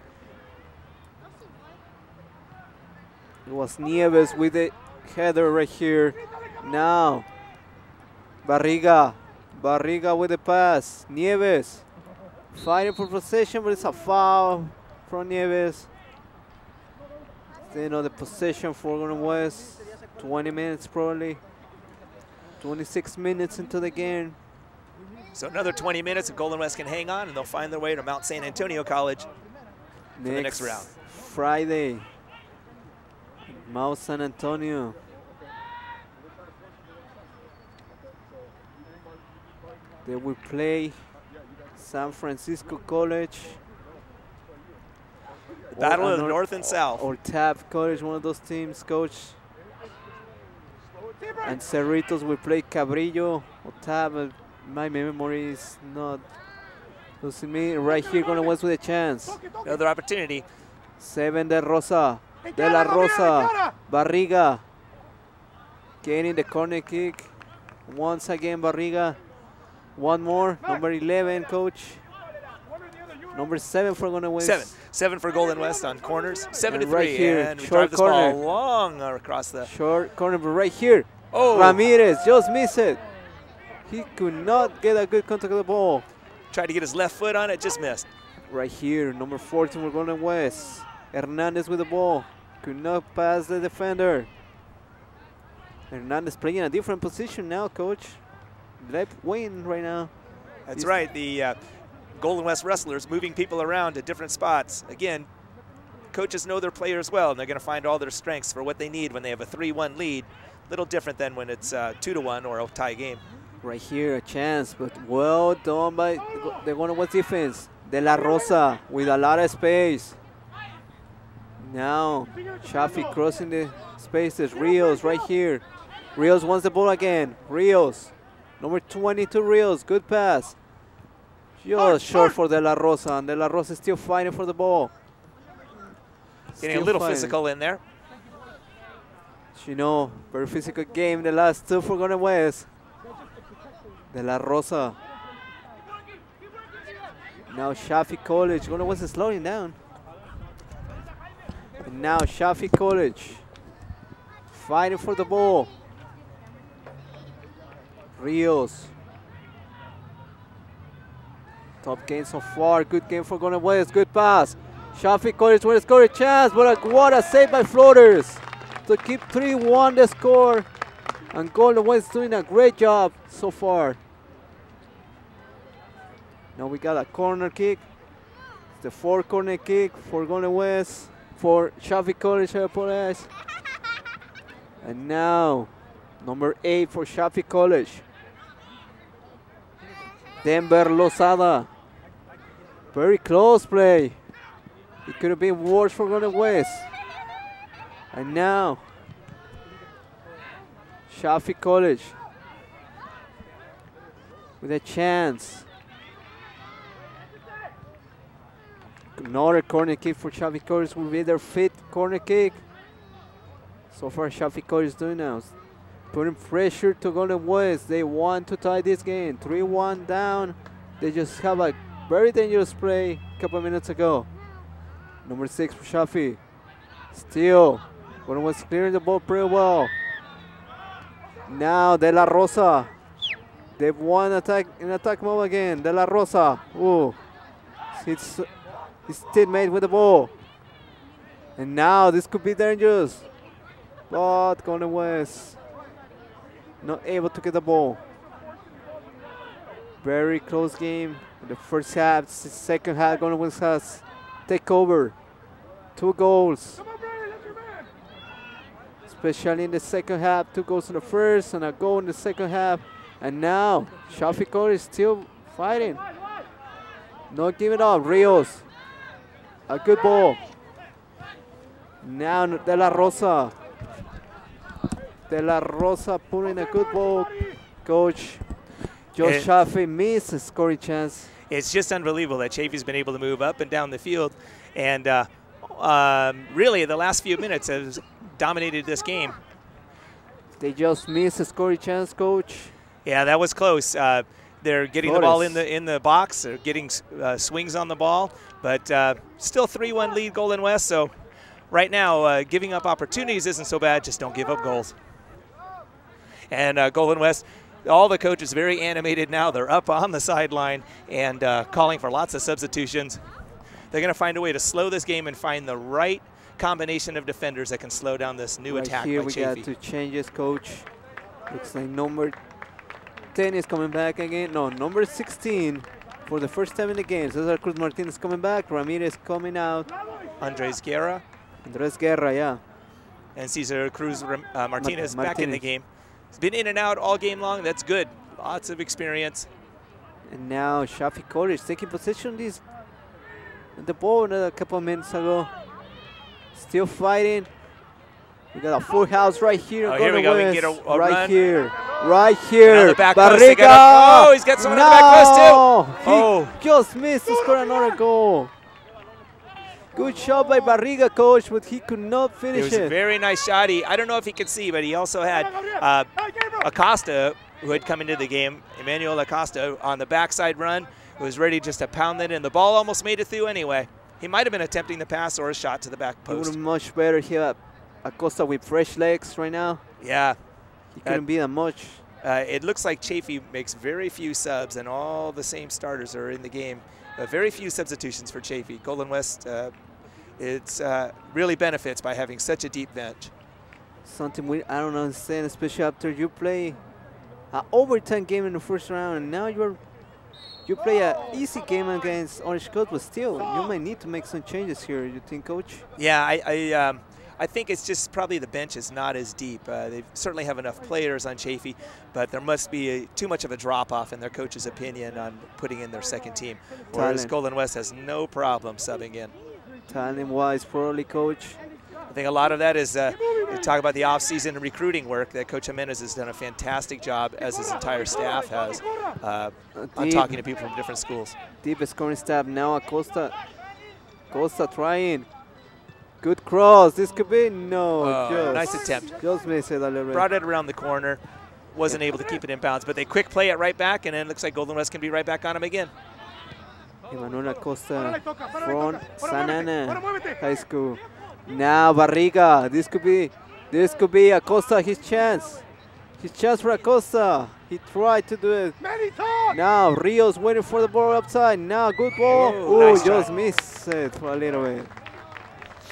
It was Nieves with the header right here. Now, Barriga. Barriga with the pass. Nieves fighting for possession, but it's a foul from Nieves. Staying on the possession for Golden West. 20 minutes probably. 26 minutes into the game. So another 20 minutes if Golden West can hang on, and they'll find their way to Mount San Antonio College for the next round. Friday. Mount San Antonio. They will play San Francisco College. The battle of the North and South. Or TAP College, one of those teams, coach. And Cerritos will play Cabrillo or TAP. My memory is not losing me. Right here, Golden West with a chance. Another opportunity. 7 De Rosa. De La Rosa. Barriga. Getting the corner kick. Once again, Barriga. One more. Number 11, coach. Number 7 for Golden West. 7 for Golden West on corners. 7 to 3. Right here, and we short drive this corner. ball long across the short corner, but right here. Oh. Ramirez just missed it. He could not get a good contact of the ball. Tried to get his left foot on it, just missed. Right here, number 14 for Golden West. Hernandez with the ball. Could not pass the defender. Hernandez playing a different position now, coach. Left wing right now. That's right. The Golden West wrestlers moving people around to different spots. Again, coaches know their players well, and they're going to find all their strengths for what they need when they have a 3-1 lead. A little different than when it's 2-1 or a tie game. Right here, a chance, but well done by the Golden West defense. De La Rosa with a lot of space. Now, Chaffey crossing the spaces. Rios right here. Rios wants the ball again. Rios, number 22, Rios. Good pass. Just short for De La Rosa, and De La Rosa is still fighting for the ball. Getting a little physical in there. You know, very physical game. The last 2 for Golden West. De La Rosa. Now Chaffey College. Golden West is slowing down. And now Chaffey College fighting for the ball. Rios. Top game so far. Good game for Golden West. Good pass. Chaffey College will score a chance, but what a save by Floaters to keep 3-1 the score. And Golden West doing a great job so far. Now we got a corner kick. It's the 4th corner kick for Golden West. For Chaffey College, I apologize. And now, number 8 for Chaffey College. Denver Lozada. Very close play. It could have been worse for Golden West. And now, Chaffey College with a chance. Another corner kick for Chaffey College will be their 5th corner kick. So far, Chaffey College is doing now. Putting pressure to Golden West. They want to tie this game. 3-1 down. They just have a very dangerous play a couple of minutes ago. Number 6 for Chaffey. Still, Golden West clearing the ball pretty well. Now De La Rosa. They've won attack in attack mode again. De La Rosa. Ooh. His teammate with the ball. And now this could be dangerous. But Golden West not able to get the ball. Very close game. In the first half, second half, Golden West has take over. 2 goals. Especially in the second half, 2 goals in the first and a goal in the second half. And now, Chaffey College is still fighting. Not giving up. Rios, a good ball. Now De La Rosa. De La Rosa putting a good ball. Coach Josh Chaffey missed a scoring chance. It's just unbelievable that Chaffey's been able to move up and down the field. And really, the last few minutes has dominated this game. They just missed a scoring chance, Coach. Yeah, that was close. They're getting the ball in the box. They're getting swings on the ball, but still 3-1 lead Golden West. So right now, giving up opportunities isn't so bad. Just don't give up goals. And Golden West, all the coaches very animated now. They're up on the sideline and calling for lots of substitutions. They're going to find a way to slow this game and find the right combination of defenders that can slow down this new attack here by we Chaffey. got 2 changes, Coach. Looks like number 10 is coming back again. No, number 16 for the first time in the game. Cesar Cruz Martinez coming back. Ramirez coming out. Andres Guerra. Andres Guerra, yeah. And Cesar Cruz Martinez back in the game. He's been in and out all game long. That's good. Lots of experience. And now Chaffey College taking possession of the ball a couple of minutes ago. Still fighting. We got a full house right here. Oh, here we go. We can get a right run. here. Right here. The back Barriga. post. Oh, he's got someone on the back post too. He just missed to score another goal. Good shot by Barriga, Coach, but he could not finish it. It was a very nice shot. I don't know if he could see, but he also had Acosta, who had come into the game, Emmanuel Acosta, on the backside run, who was ready just to pound it in. The ball almost made it through anyway. He might have been attempting the pass or a shot to the back It would post. have been much better here. Acosta with fresh legs right now. Yeah. He couldn't be that much. It looks like Chaffey makes very few subs, and all the same starters are in the game. Very few substitutions for Chaffey. Golden West, it's really benefits by having such a deep bench. Something I don't understand, especially after you play an overtime game in the first round, and now you play an easy game against Orange Coast, but still, you might need to make some changes here, you think, Coach? Yeah, I think it's just probably the bench is not as deep. They certainly have enough players on Chaffey, but there must be too much of a drop-off in their coach's opinion on putting in their second team, whereas Golden West has no problem subbing in. Talent-wise, probably, Coach. I think a lot of that is we talk about the off-season recruiting work that Coach Jimenez has done a fantastic job, as his entire staff has, on talking to people from different schools. Deep scoring staff now. Acosta trying. Good cross. This could be nice attempt. Just missed it a little bit. Brought it around the corner. Wasn't able to keep it in bounds, but they quick play it right back, and then it looks like Golden West can be right back on him again. Emmanuel Acosta from Santa Ana High School. Now Barriga. This could be Acosta, his chance. His chance for Acosta. He tried to do it. Now Rios waiting for the ball upside. Now good ball. Oh, nice just missed it for a little bit.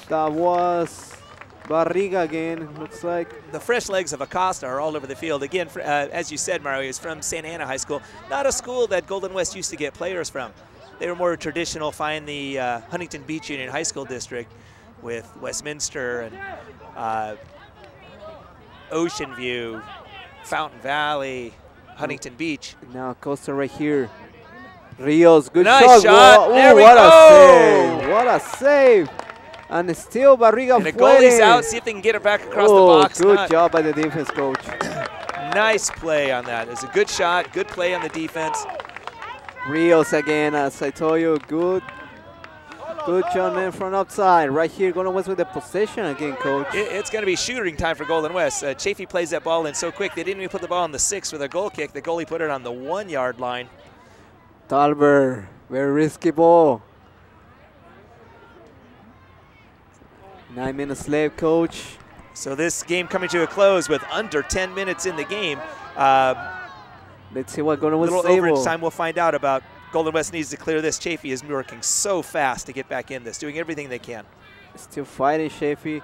That was Barriga again, looks like. The fresh legs of Acosta are all over the field. Again, as you said, Mario, he's from Santa Ana High School. Not a school that Golden West used to get players from. They were more traditional, find the Huntington Beach Union High School district with Westminster and Ocean View, Fountain Valley, Huntington Beach. Now Acosta right here. Rios, good nice shot. There we what go. A save. What a save. And still Barriga and the goalie's out, see if they can get it back across the box. Good job by the defense, Coach. Nice play on that. It's a good shot, good play on the defense. Rios again, as I told you, good job, man, from outside. Right here, Golden West with the possession again, Coach. It's going to be shooting time for Golden West. Chaffey plays that ball in so quick, they didn't even put the ball on the 6 with a goal kick. The goalie put it on the 1-yard line. Talber, very risky ball. 9 minutes left, Coach. So this game coming to a close with under 10 minutes in the game. Let's see what Golden West is able. A little overage time we'll find out about. Golden West needs to clear this. Chaffey is working so fast to get back in this, doing everything they can. Still fighting, Chaffey.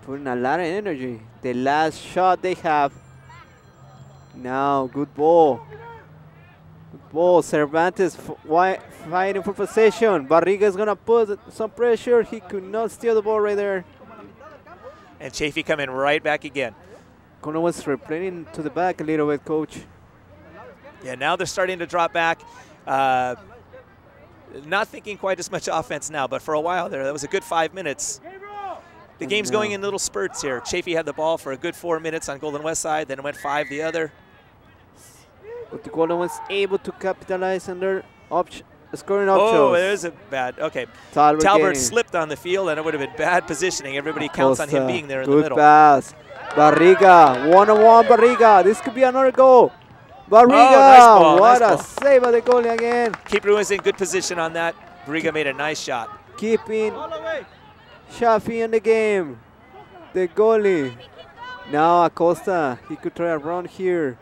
Putting a lot of energy. The last shot they have. Now, good ball. Good ball. Cervantes fighting for possession. Barriga is going to put some pressure. He could not steal the ball right there. And Chaffey coming right back again. Golden West replaying to the back a little bit, coach. Yeah, now they're starting to drop back. Not thinking quite as much offense now, but for a while there, that was a good 5 minutes. The game's going in little spurts here. Chaffey had the ball for a good 4 minutes on Golden West side, then it went 5 the other. But the Golden West able to capitalize on their scoring options. Oh, there's a bad, okay. Talbert slipped on the field, and it would have been bad positioning. Everybody counts on him being there in the middle. Good pass. Barriga, one-on-one Barriga. This could be another goal. Barriga, nice ball, what nice a ball. save of the goalie again. Keeper was in good position on that. Barriga made a nice shot. Keeping Chaffey in the game. The goalie. Now Acosta, he could try a run here.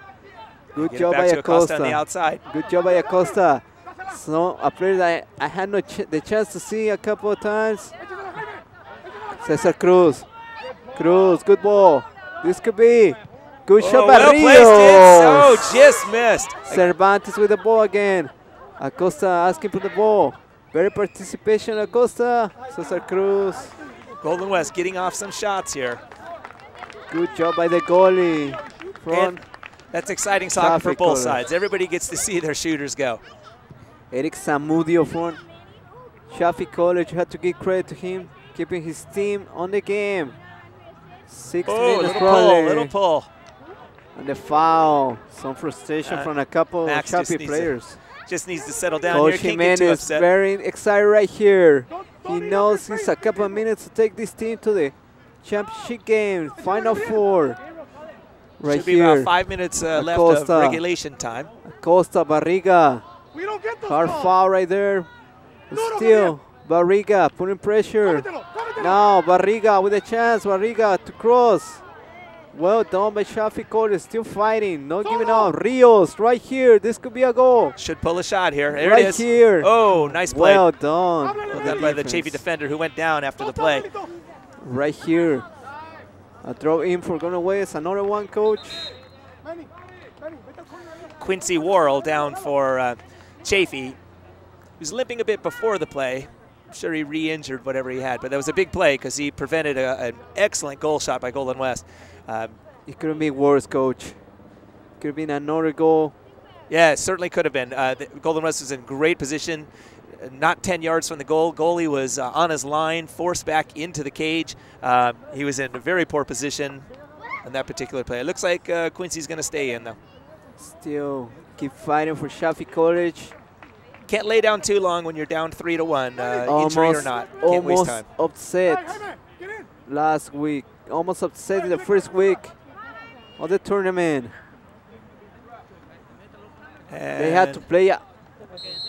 Good job by Acosta. On the outside. Good job by Acosta. So a player that I had the chance to see a couple of times. Cesar Cruz. Cruz, good ball. This could be. Good shot by Rios. Oh, just missed. Cervantes with the ball again. Acosta asking for the ball. Very participation, Acosta. Cesar Cruz. Golden West getting off some shots here. Good job by the goalie. And that's exciting soccer for both sides. Everybody gets to see their shooters go. Eric Zamudio from Chaffey College. You have to give credit to him, keeping his team on the game. 6 minutes probably. Little pull. And the foul. Some frustration from a couple of Chaffey players. Just needs to settle down Coach here. Can't get too Jimenez upset. very excited right here. He knows it's a couple of minutes to take this team to the championship game, Final Four. Right Should be here. about 5 minutes left of regulation time. Acosta, Barriga. Hard foul right there. Still, Barriga putting pressure. Now Barriga with a chance. Barriga to cross. Well done by Chaffey College. Still fighting. Not giving up. Rios right here. This could be a goal. Should pull a shot here. There right it is. Here. Oh, nice play. Well done. Well done by the Chaffey defender who went down after the play. Right here. A throw in for Golden West. Another one, coach. Quincy Worrell down for Chaffey. He was limping a bit before the play. I'm sure he re-injured whatever he had, but that was a big play because he prevented an excellent goal shot by Golden West. It couldn't be worse, coach. Could have been another goal. Yeah, it certainly could have been. Golden West was in great position, not 10 yards from the goal. Goalie was on his line, forced back into the cage. He was in a very poor position on that particular play. It looks like Quincy's going to stay in, though. Still keep fighting for Chaffey College. Can't lay down too long when you're down 3-1, injury or not. Can't waste time. Upset last week. Almost upset in the first week of the tournament. And they had to play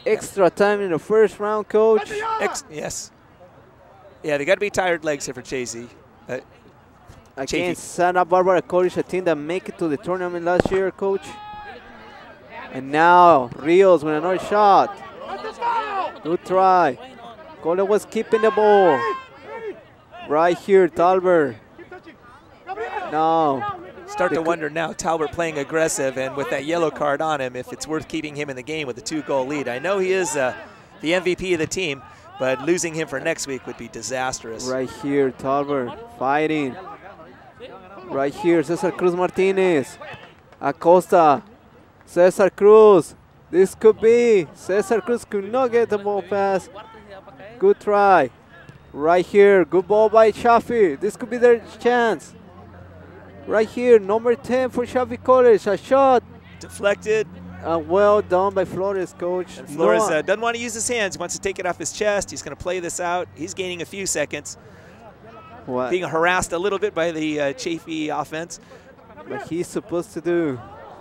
extra time in the first round, coach. Yes. Yeah, they got to be tired legs here for Chaffey. Against Santa Barbara College, a team that make it to the tournament last year, coach. And now Rios with another shot. Good try. Golden was keeping the ball. Right here, Talbert. Now. Start to wonder now, Talbert playing aggressive, and with that yellow card on him, if it's worth keeping him in the game with a 2-goal lead. I know he is the MVP of the team, but losing him for next week would be disastrous. Right here, Talbert fighting. Right here, Cesar Cruz Martinez. Acosta. Cesar Cruz. This could be. Cesar Cruz could not get the ball pass. Good try. Right here. Good ball by Chaffey. This could be their chance. Right here. Number 10 for Chaffey College. A shot. Deflected. Well done by Flores, coach. And Flores doesn't want to use his hands. He wants to take it off his chest. He's going to play this out. He's gaining a few seconds. What? Being harassed a little bit by the Chaffey offense. What he's supposed to do.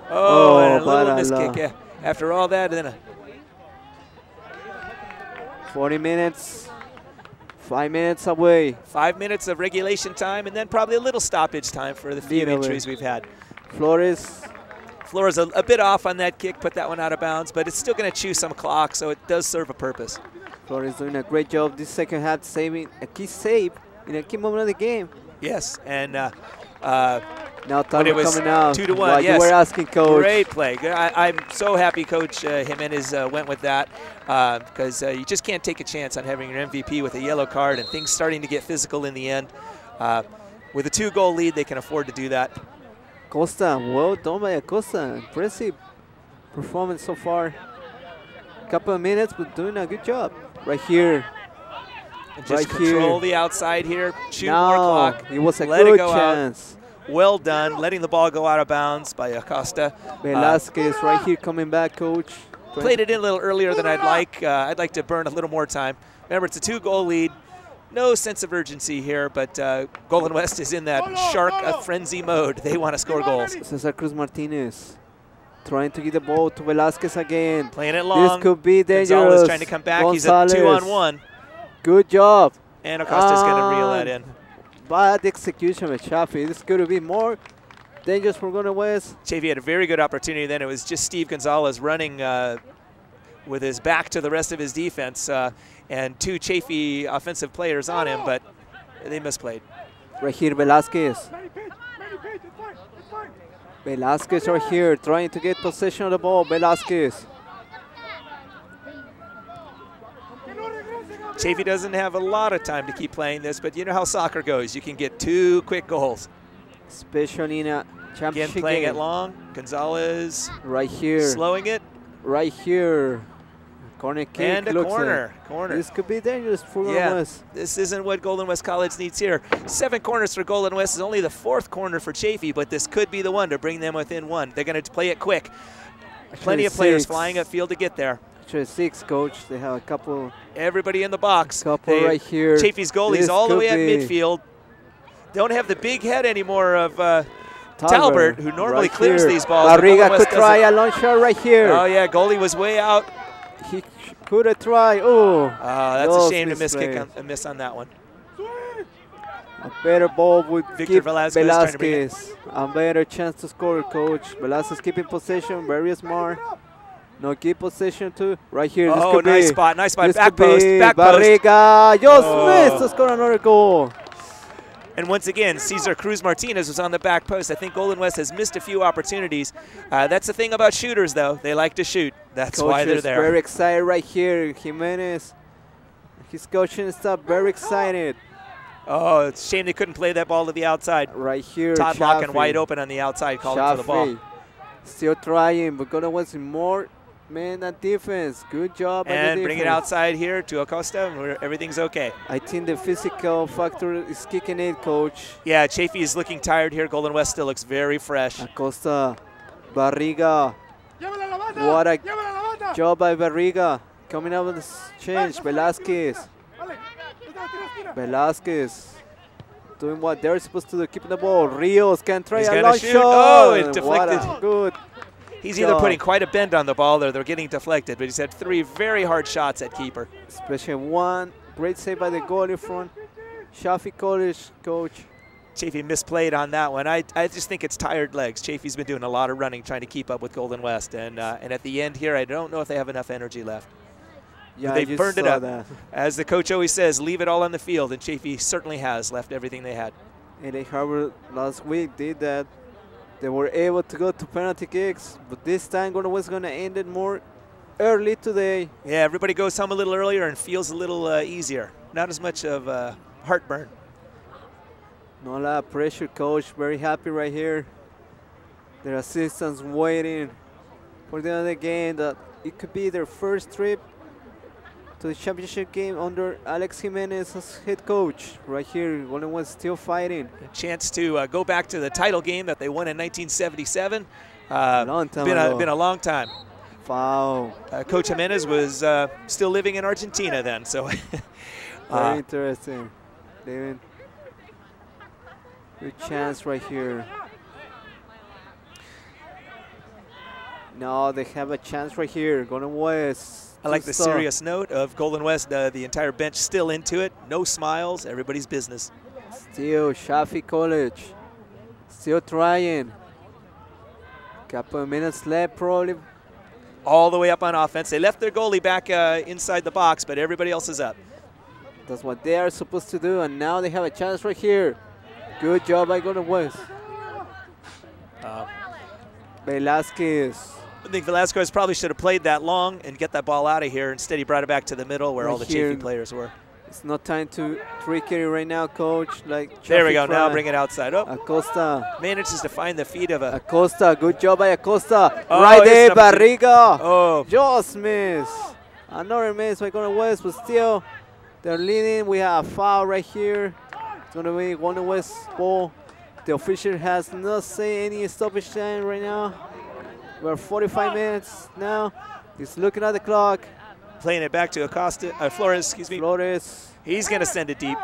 Oh, and a little miss kick. Yeah. After all that, then 40 minutes. 5 minutes away. 5 minutes of regulation time, and then probably a little stoppage time for the few injuries we've had. Flores a bit off on that kick, put that one out of bounds, but it's still going to chew some clock, so it does serve a purpose. Flores doing a great job this second half, saving a key save in a key moment of the game. Yes, and Now when time it was coming out. 2-1. What Yes. you were asking, Coach. Great play. I'm so happy Coach Jimenez went with that because you just can't take a chance on having your MVP with a yellow card and things starting to get physical in the end. With a 2-goal lead, they can afford to do that. Costa, well done by Acosta. Impressive performance so far. Couple of minutes, but doing a good job. Right here. And just control the outside here. Shoot more clock. It was a Let good it go chance. Out. Well done. Letting the ball go out of bounds by Acosta. Velasquez right here coming back, Coach. Played it in a little earlier than I'd like. I'd like to burn a little more time. Remember, it's a 2-goal lead. No sense of urgency here, but Golden West is in that shark frenzy mode. They want to score goals. Cesar Cruz Martinez trying to get the ball to Velasquez again. Playing it long. This could be dangerous. Gonzalez trying to come back. Gonzalez. He's a 2-on-1. Good job. And Acosta's going to reel that in. Bad execution with Chaffey. This could be more dangerous for Golden West. Chaffey had a very good opportunity then. It was just Steve Gonzalez running with his back to the rest of his defense and 2 Chaffey offensive players on him, but they misplayed. Right here, Velasquez. Velasquez right here trying to get possession of the ball. Velasquez. Chaffey doesn't have a lot of time to keep playing this, but you know how soccer goes. You can get 2 quick goals. Especially in a championship Again, playing game. it long. Gonzalez. Right here. Slowing it. Right here. Corner kick. And a corner. This could be dangerous for Golden West. This isn't what Golden West College needs here. 7 corners for Golden West is only the 4th corner for Chaffey, but this could be the one to bring them within 1. They're going to play it quick. Plenty of players flying upfield to get there. Actually 6, Coach. They have a couple. Everybody in the box. Couple right here. Chaffey's goalie's all the way at midfield. Don't have the big head anymore of Talbert, who normally clears these balls. Barriga could try a long shot right here. Oh, yeah, goalie was way out. He could have tried. Oh, that's a shame to miss on that one. A better ball would Victor give Velasquez a better chance to score, Coach. Velasquez keeping possession, very smart. No, keep possession too. Right here. This could nice be. spot, nice spot. This Back could post, be back post. Barriga just missed to score another goal. And once again, Cesar Cruz Martinez was on the back post. I think Golden West has missed a few opportunities. That's the thing about shooters, though. They like to shoot. That's why they're there. Very excited right here. Jimenez, his coaching staff, very excited. Oh, it's a shame they couldn't play that ball to the outside. Right here, Todd Locken wide open on the outside, calling for the ball. Still trying, but Golden West more man at defense. Good job. And bring it outside here to Acosta, where everything's okay. I think the physical factor is kicking in, Coach. Yeah, Chaffey is looking tired here. Golden West still looks very fresh. Acosta, Barriga. What a job by Barriga. Coming up with this change. Velasquez. Velasquez doing what they're supposed to do, keeping the ball. Rios can try a long shot. Oh, it deflected. What a good He's either putting quite a bend on the ball or they're getting deflected, but he's had 3 very hard shots at keeper. Especially one great save by the goalie from Chaffey College, Coach. Chaffey misplayed on that one. I just think it's tired legs. Chaffey's been doing a lot of running trying to keep up with Golden West, and at the end here, I don't know if they have enough energy left. Yeah, they burned it up. That. As the coach always says, leave it all on the field, and Chaffey certainly has left everything they had. LA Harbor last week did that. They were able to go to penalty kicks, but this time Golden West is going to end it more early today. Yeah, everybody goes home a little earlier and feels a little easier. Not as much of heartburn. No lot of pressure, Coach. Very happy right here. Their assistants waiting for the end of the game. That it could be their first trip to the championship game under Alex Jimenez as head coach. Right here, Golden West still fighting. A chance to go back to the title game that they won in 1977. Long time ago. Been a long time. Wow. Coach Jimenez was still living in Argentina then, so. Very interesting. David. Good chance right here. No, they have a chance right here. Golden West. I like the serious note of Golden West, the entire bench still into it. No smiles, everybody's business. Still, Chaffey College. Still trying. Couple of minutes left, probably. All the way up on offense. They left their goalie back inside the box, but everybody else is up. That's what they are supposed to do, and now they have a chance right here. Good job by Golden West. Velasquez. I think Velasquez probably should have played that long and get that ball out of here. Instead, he brought it back to the middle where all the Chaffey players were. It's not time to trick it right now, coach. Like there we go. Now bring it outside. Oh, Acosta manages to find the feet of a Acosta. Good job by Acosta. Oh, right there, Barriga. Oh, just miss. Another miss by Golden West, but still they're leading. We have a foul right here. It's gonna be Golden West ball. The official has not said any stoppage time right now. We're 45 minutes now. He's looking at the clock. Playing it back to Acosta, Flores, excuse me. Flores. He's going to send it deep.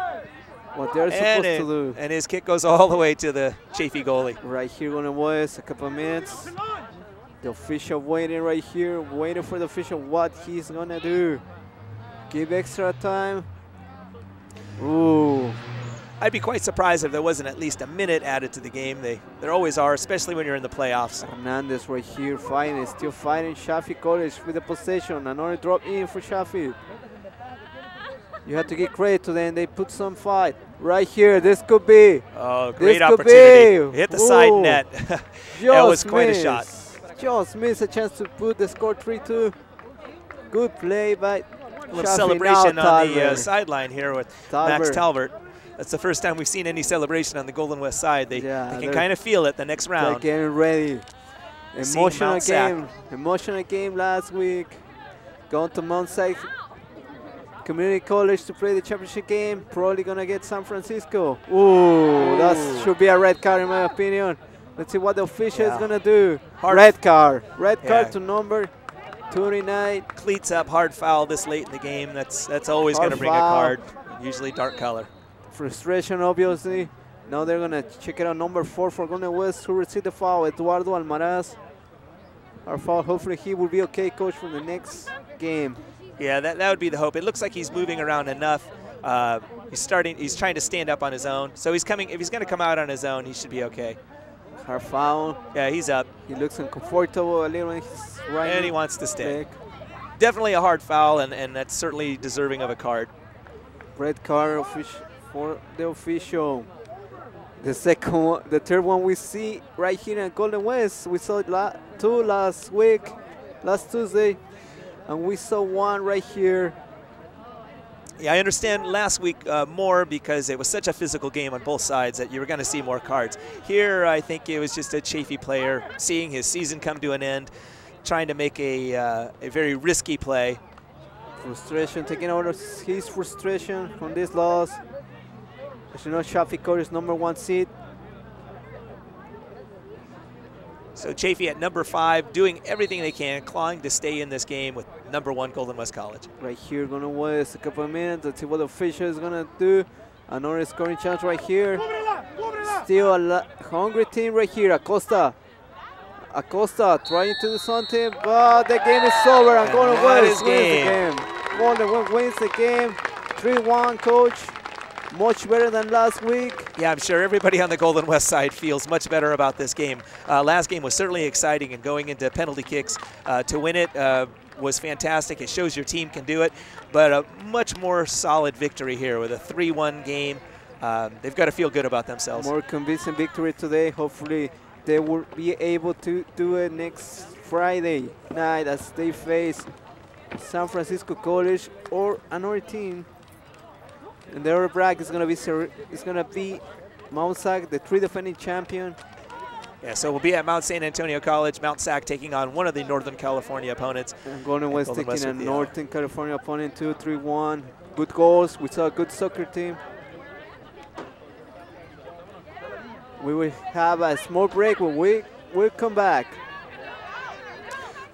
What they're supposed to do. And his kick goes all the way to the Chaffey goalie. Right here, Golden West, a couple of minutes. The official waiting right here, waiting for the official what he's going to do. Give extra time. Ooh. I'd be quite surprised if there wasn't at least a minute added to the game. There always are, especially when you're in the playoffs. Hernandez right here fighting, still fighting. Chaffey College with the possession. Another drop in for Chaffey. You have to give credit to them. They put some fight. Right here, this could be. Oh, great opportunity. Hit the side net. That was quite a shot. Just missed a chance to put the score 3-2. Good play by A little Chaffey. celebration now, on the sideline here with Max Talbert. That's the first time we've seen any celebration on the Golden West side. They can kind of feel it the next round. They're getting ready. Emotional game last week. Going to Mount Sac Community College to play the championship game. Probably going to get San Francisco. Ooh, that should be a red card in my opinion. Let's see what the official is going to do. Red card. Red card to number 29. Cleats up, hard foul this late in the game. That's always going to bring a card, usually dark color. Frustration, obviously. Now they're going to check it out. Number 4 for Golden West who received the foul, Eduardo Almaraz. Our foul, hopefully he will be okay, coach, for the next game. Yeah, that would be the hope. It looks like he's moving around enough. He's trying to stand up on his own. So he's coming. If he's going to come out on his own, he should be okay. Hard foul. Yeah, he's up. He looks uncomfortable a little in his right. And he wants to stay. Definitely a hard foul, and that's certainly deserving of a card. Red card for the official. The second one, the third one we see right here in Golden West. We saw two last week, last Tuesday, and we saw one right here. Yeah, I understand last week more because it was such a physical game on both sides that you were going to see more cards. Here, I think it was just a Chaffey player seeing his season come to an end, trying to make a very risky play. Frustration, taking out his frustration from this loss. As you know, Chaffey College #1 seed. So Chaffey at number 5, doing everything they can, clawing to stay in this game with #1 Golden West College. Right here, going to waste a couple of minutes. Let's see what the official is going to do. Another scoring chance right here. Still a hungry team right here. Acosta trying to do something, but the game is over and Golden West wins the game. Golden West wins the game. 3-1, coach. Much better than last week. Yeah, I'm sure everybody on the Golden West side feels much better about this game. Last game was certainly exciting, and going into penalty kicks to win it was fantastic. It shows your team can do it, but a much more solid victory here with a 3-1 game. They've got to feel good about themselves. More convincing victory today. Hopefully they will be able to do it next Friday night as they face San Francisco College or another team. And the other bracket is going to be Mount Sac, the 3 defending champion. Yeah, so we'll be at Mount San Antonio College, Mount Sac taking on one of the Northern California opponents. And Golden West taking a Northern California opponent, 2-3-1. Good goals. We saw a good soccer team. We will have a small break when we'll come back.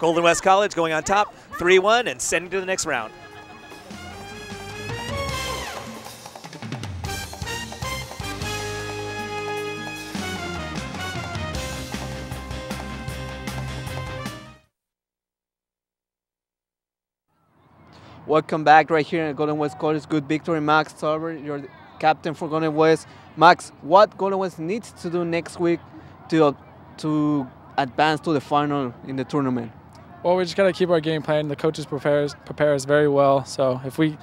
Golden West College going on top, 3-1 and sending to the next round. Welcome back right here at Golden West College. Good victory, Max Talbert. You're the captain for Golden West. Max, what Golden West needs to do next week to advance to the final in the tournament? Well, we just got to keep our game plan. The coaches prepare us very well. So if we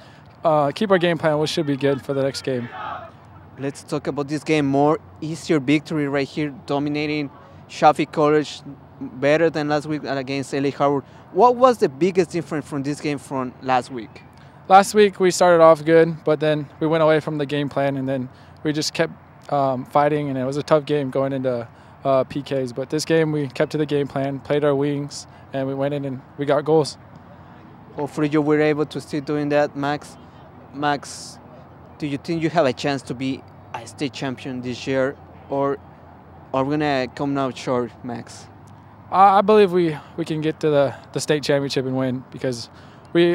keep our game plan, we should be good for the next game. Let's talk about this game more. Easier victory right here, dominating Chaffey College better than last week against LA Howard. What was the biggest difference from this game from last week? Last week we started off good, but then we went away from the game plan, and then we just kept fighting, and it was a tough game going into PKs. But this game we kept to the game plan, played our wings, and we went in and we got goals. Hopefully you were able to still doing that, Max. Max, do you think you have a chance to be a state champion this year, or are we gonna come out short, Max? I believe we can get to the state championship and win, because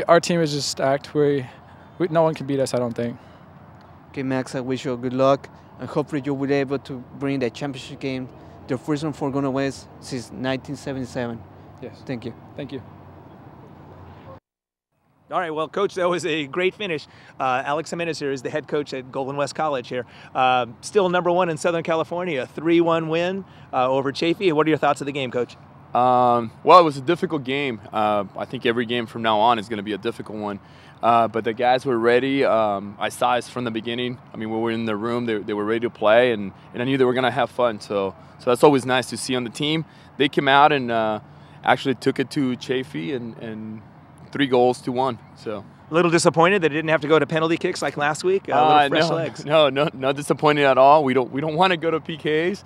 our team is just stacked. No one can beat us, I don't think. Okay, Max, I wish you good luck, and hopefully you will be able to bring the championship game, the first one for Golden West since 1977. Yes. Thank you. Thank you. All right, well, Coach, that was a great finish. Alex Jimenez here is the head coach at Golden West College here. Still #1 in Southern California, 3-1 win over Chaffey. What are your thoughts of the game, Coach? Well, it was a difficult game. I think every game from now on is going to be a difficult one. But the guys were ready. I saw it from the beginning. I mean, when we were in the room, they were ready to play, and I knew they were going to have fun. So that's always nice to see on the team. They came out and actually took it to Chaffey and 3-1. So A little disappointed that it didn't have to go to penalty kicks like last week. Fresh legs. No, not disappointed at all. We don't want to go to PKs.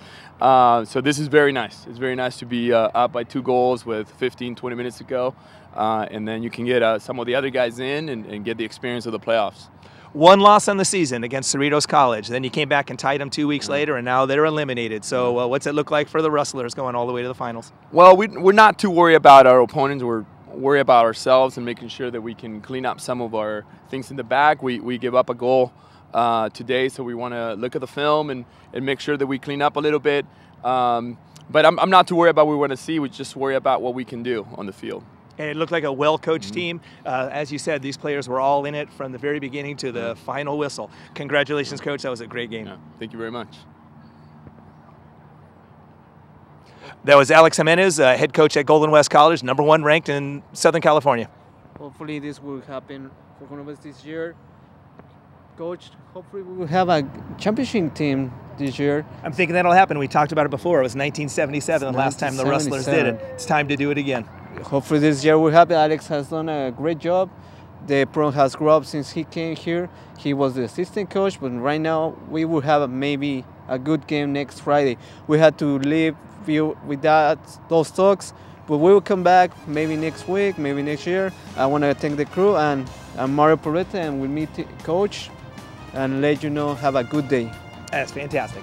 So this is very nice. It's very nice to be up by 2 goals with 15-20 minutes to go, and then you can get some of the other guys in and get the experience of the playoffs. One loss on the season against Cerritos College. Then you came back and tied them 2 weeks later, and now they're eliminated. So what's it look like for the Rustlers going all the way to the finals? Well, we're not too worried about our opponents. We're worry about ourselves and making sure that we can clean up some of our things in the back. We give up a goal today, so we want to look at the film and make sure that we clean up a little bit. But I'm not too worried about what we want to see. We just worry about what we can do on the field. And it looked like a well-coached team. As you said, these players were all in it from the very beginning to the final whistle. Congratulations, Coach. That was a great game. Yeah, thank you very much. That was Alex Jimenez, head coach at Golden West College, #1 ranked in Southern California. Hopefully this will happen for Golden West this year. Coach, hopefully we will have a championship team this year. I'm thinking that'll happen. We talked about it before. It was 1977, the last time the Rustlers did it. It's time to do it again. Hopefully this year will happen. Alex has done a great job. The program has grown up since he came here. He was the assistant coach, but right now we will have maybe a good game next Friday. We had to leave with those talks, but we will come back maybe next week, maybe next year. I want to thank the crew and Mario Porretta, and we'll meet Coach and let you know. Have a good day. That's fantastic.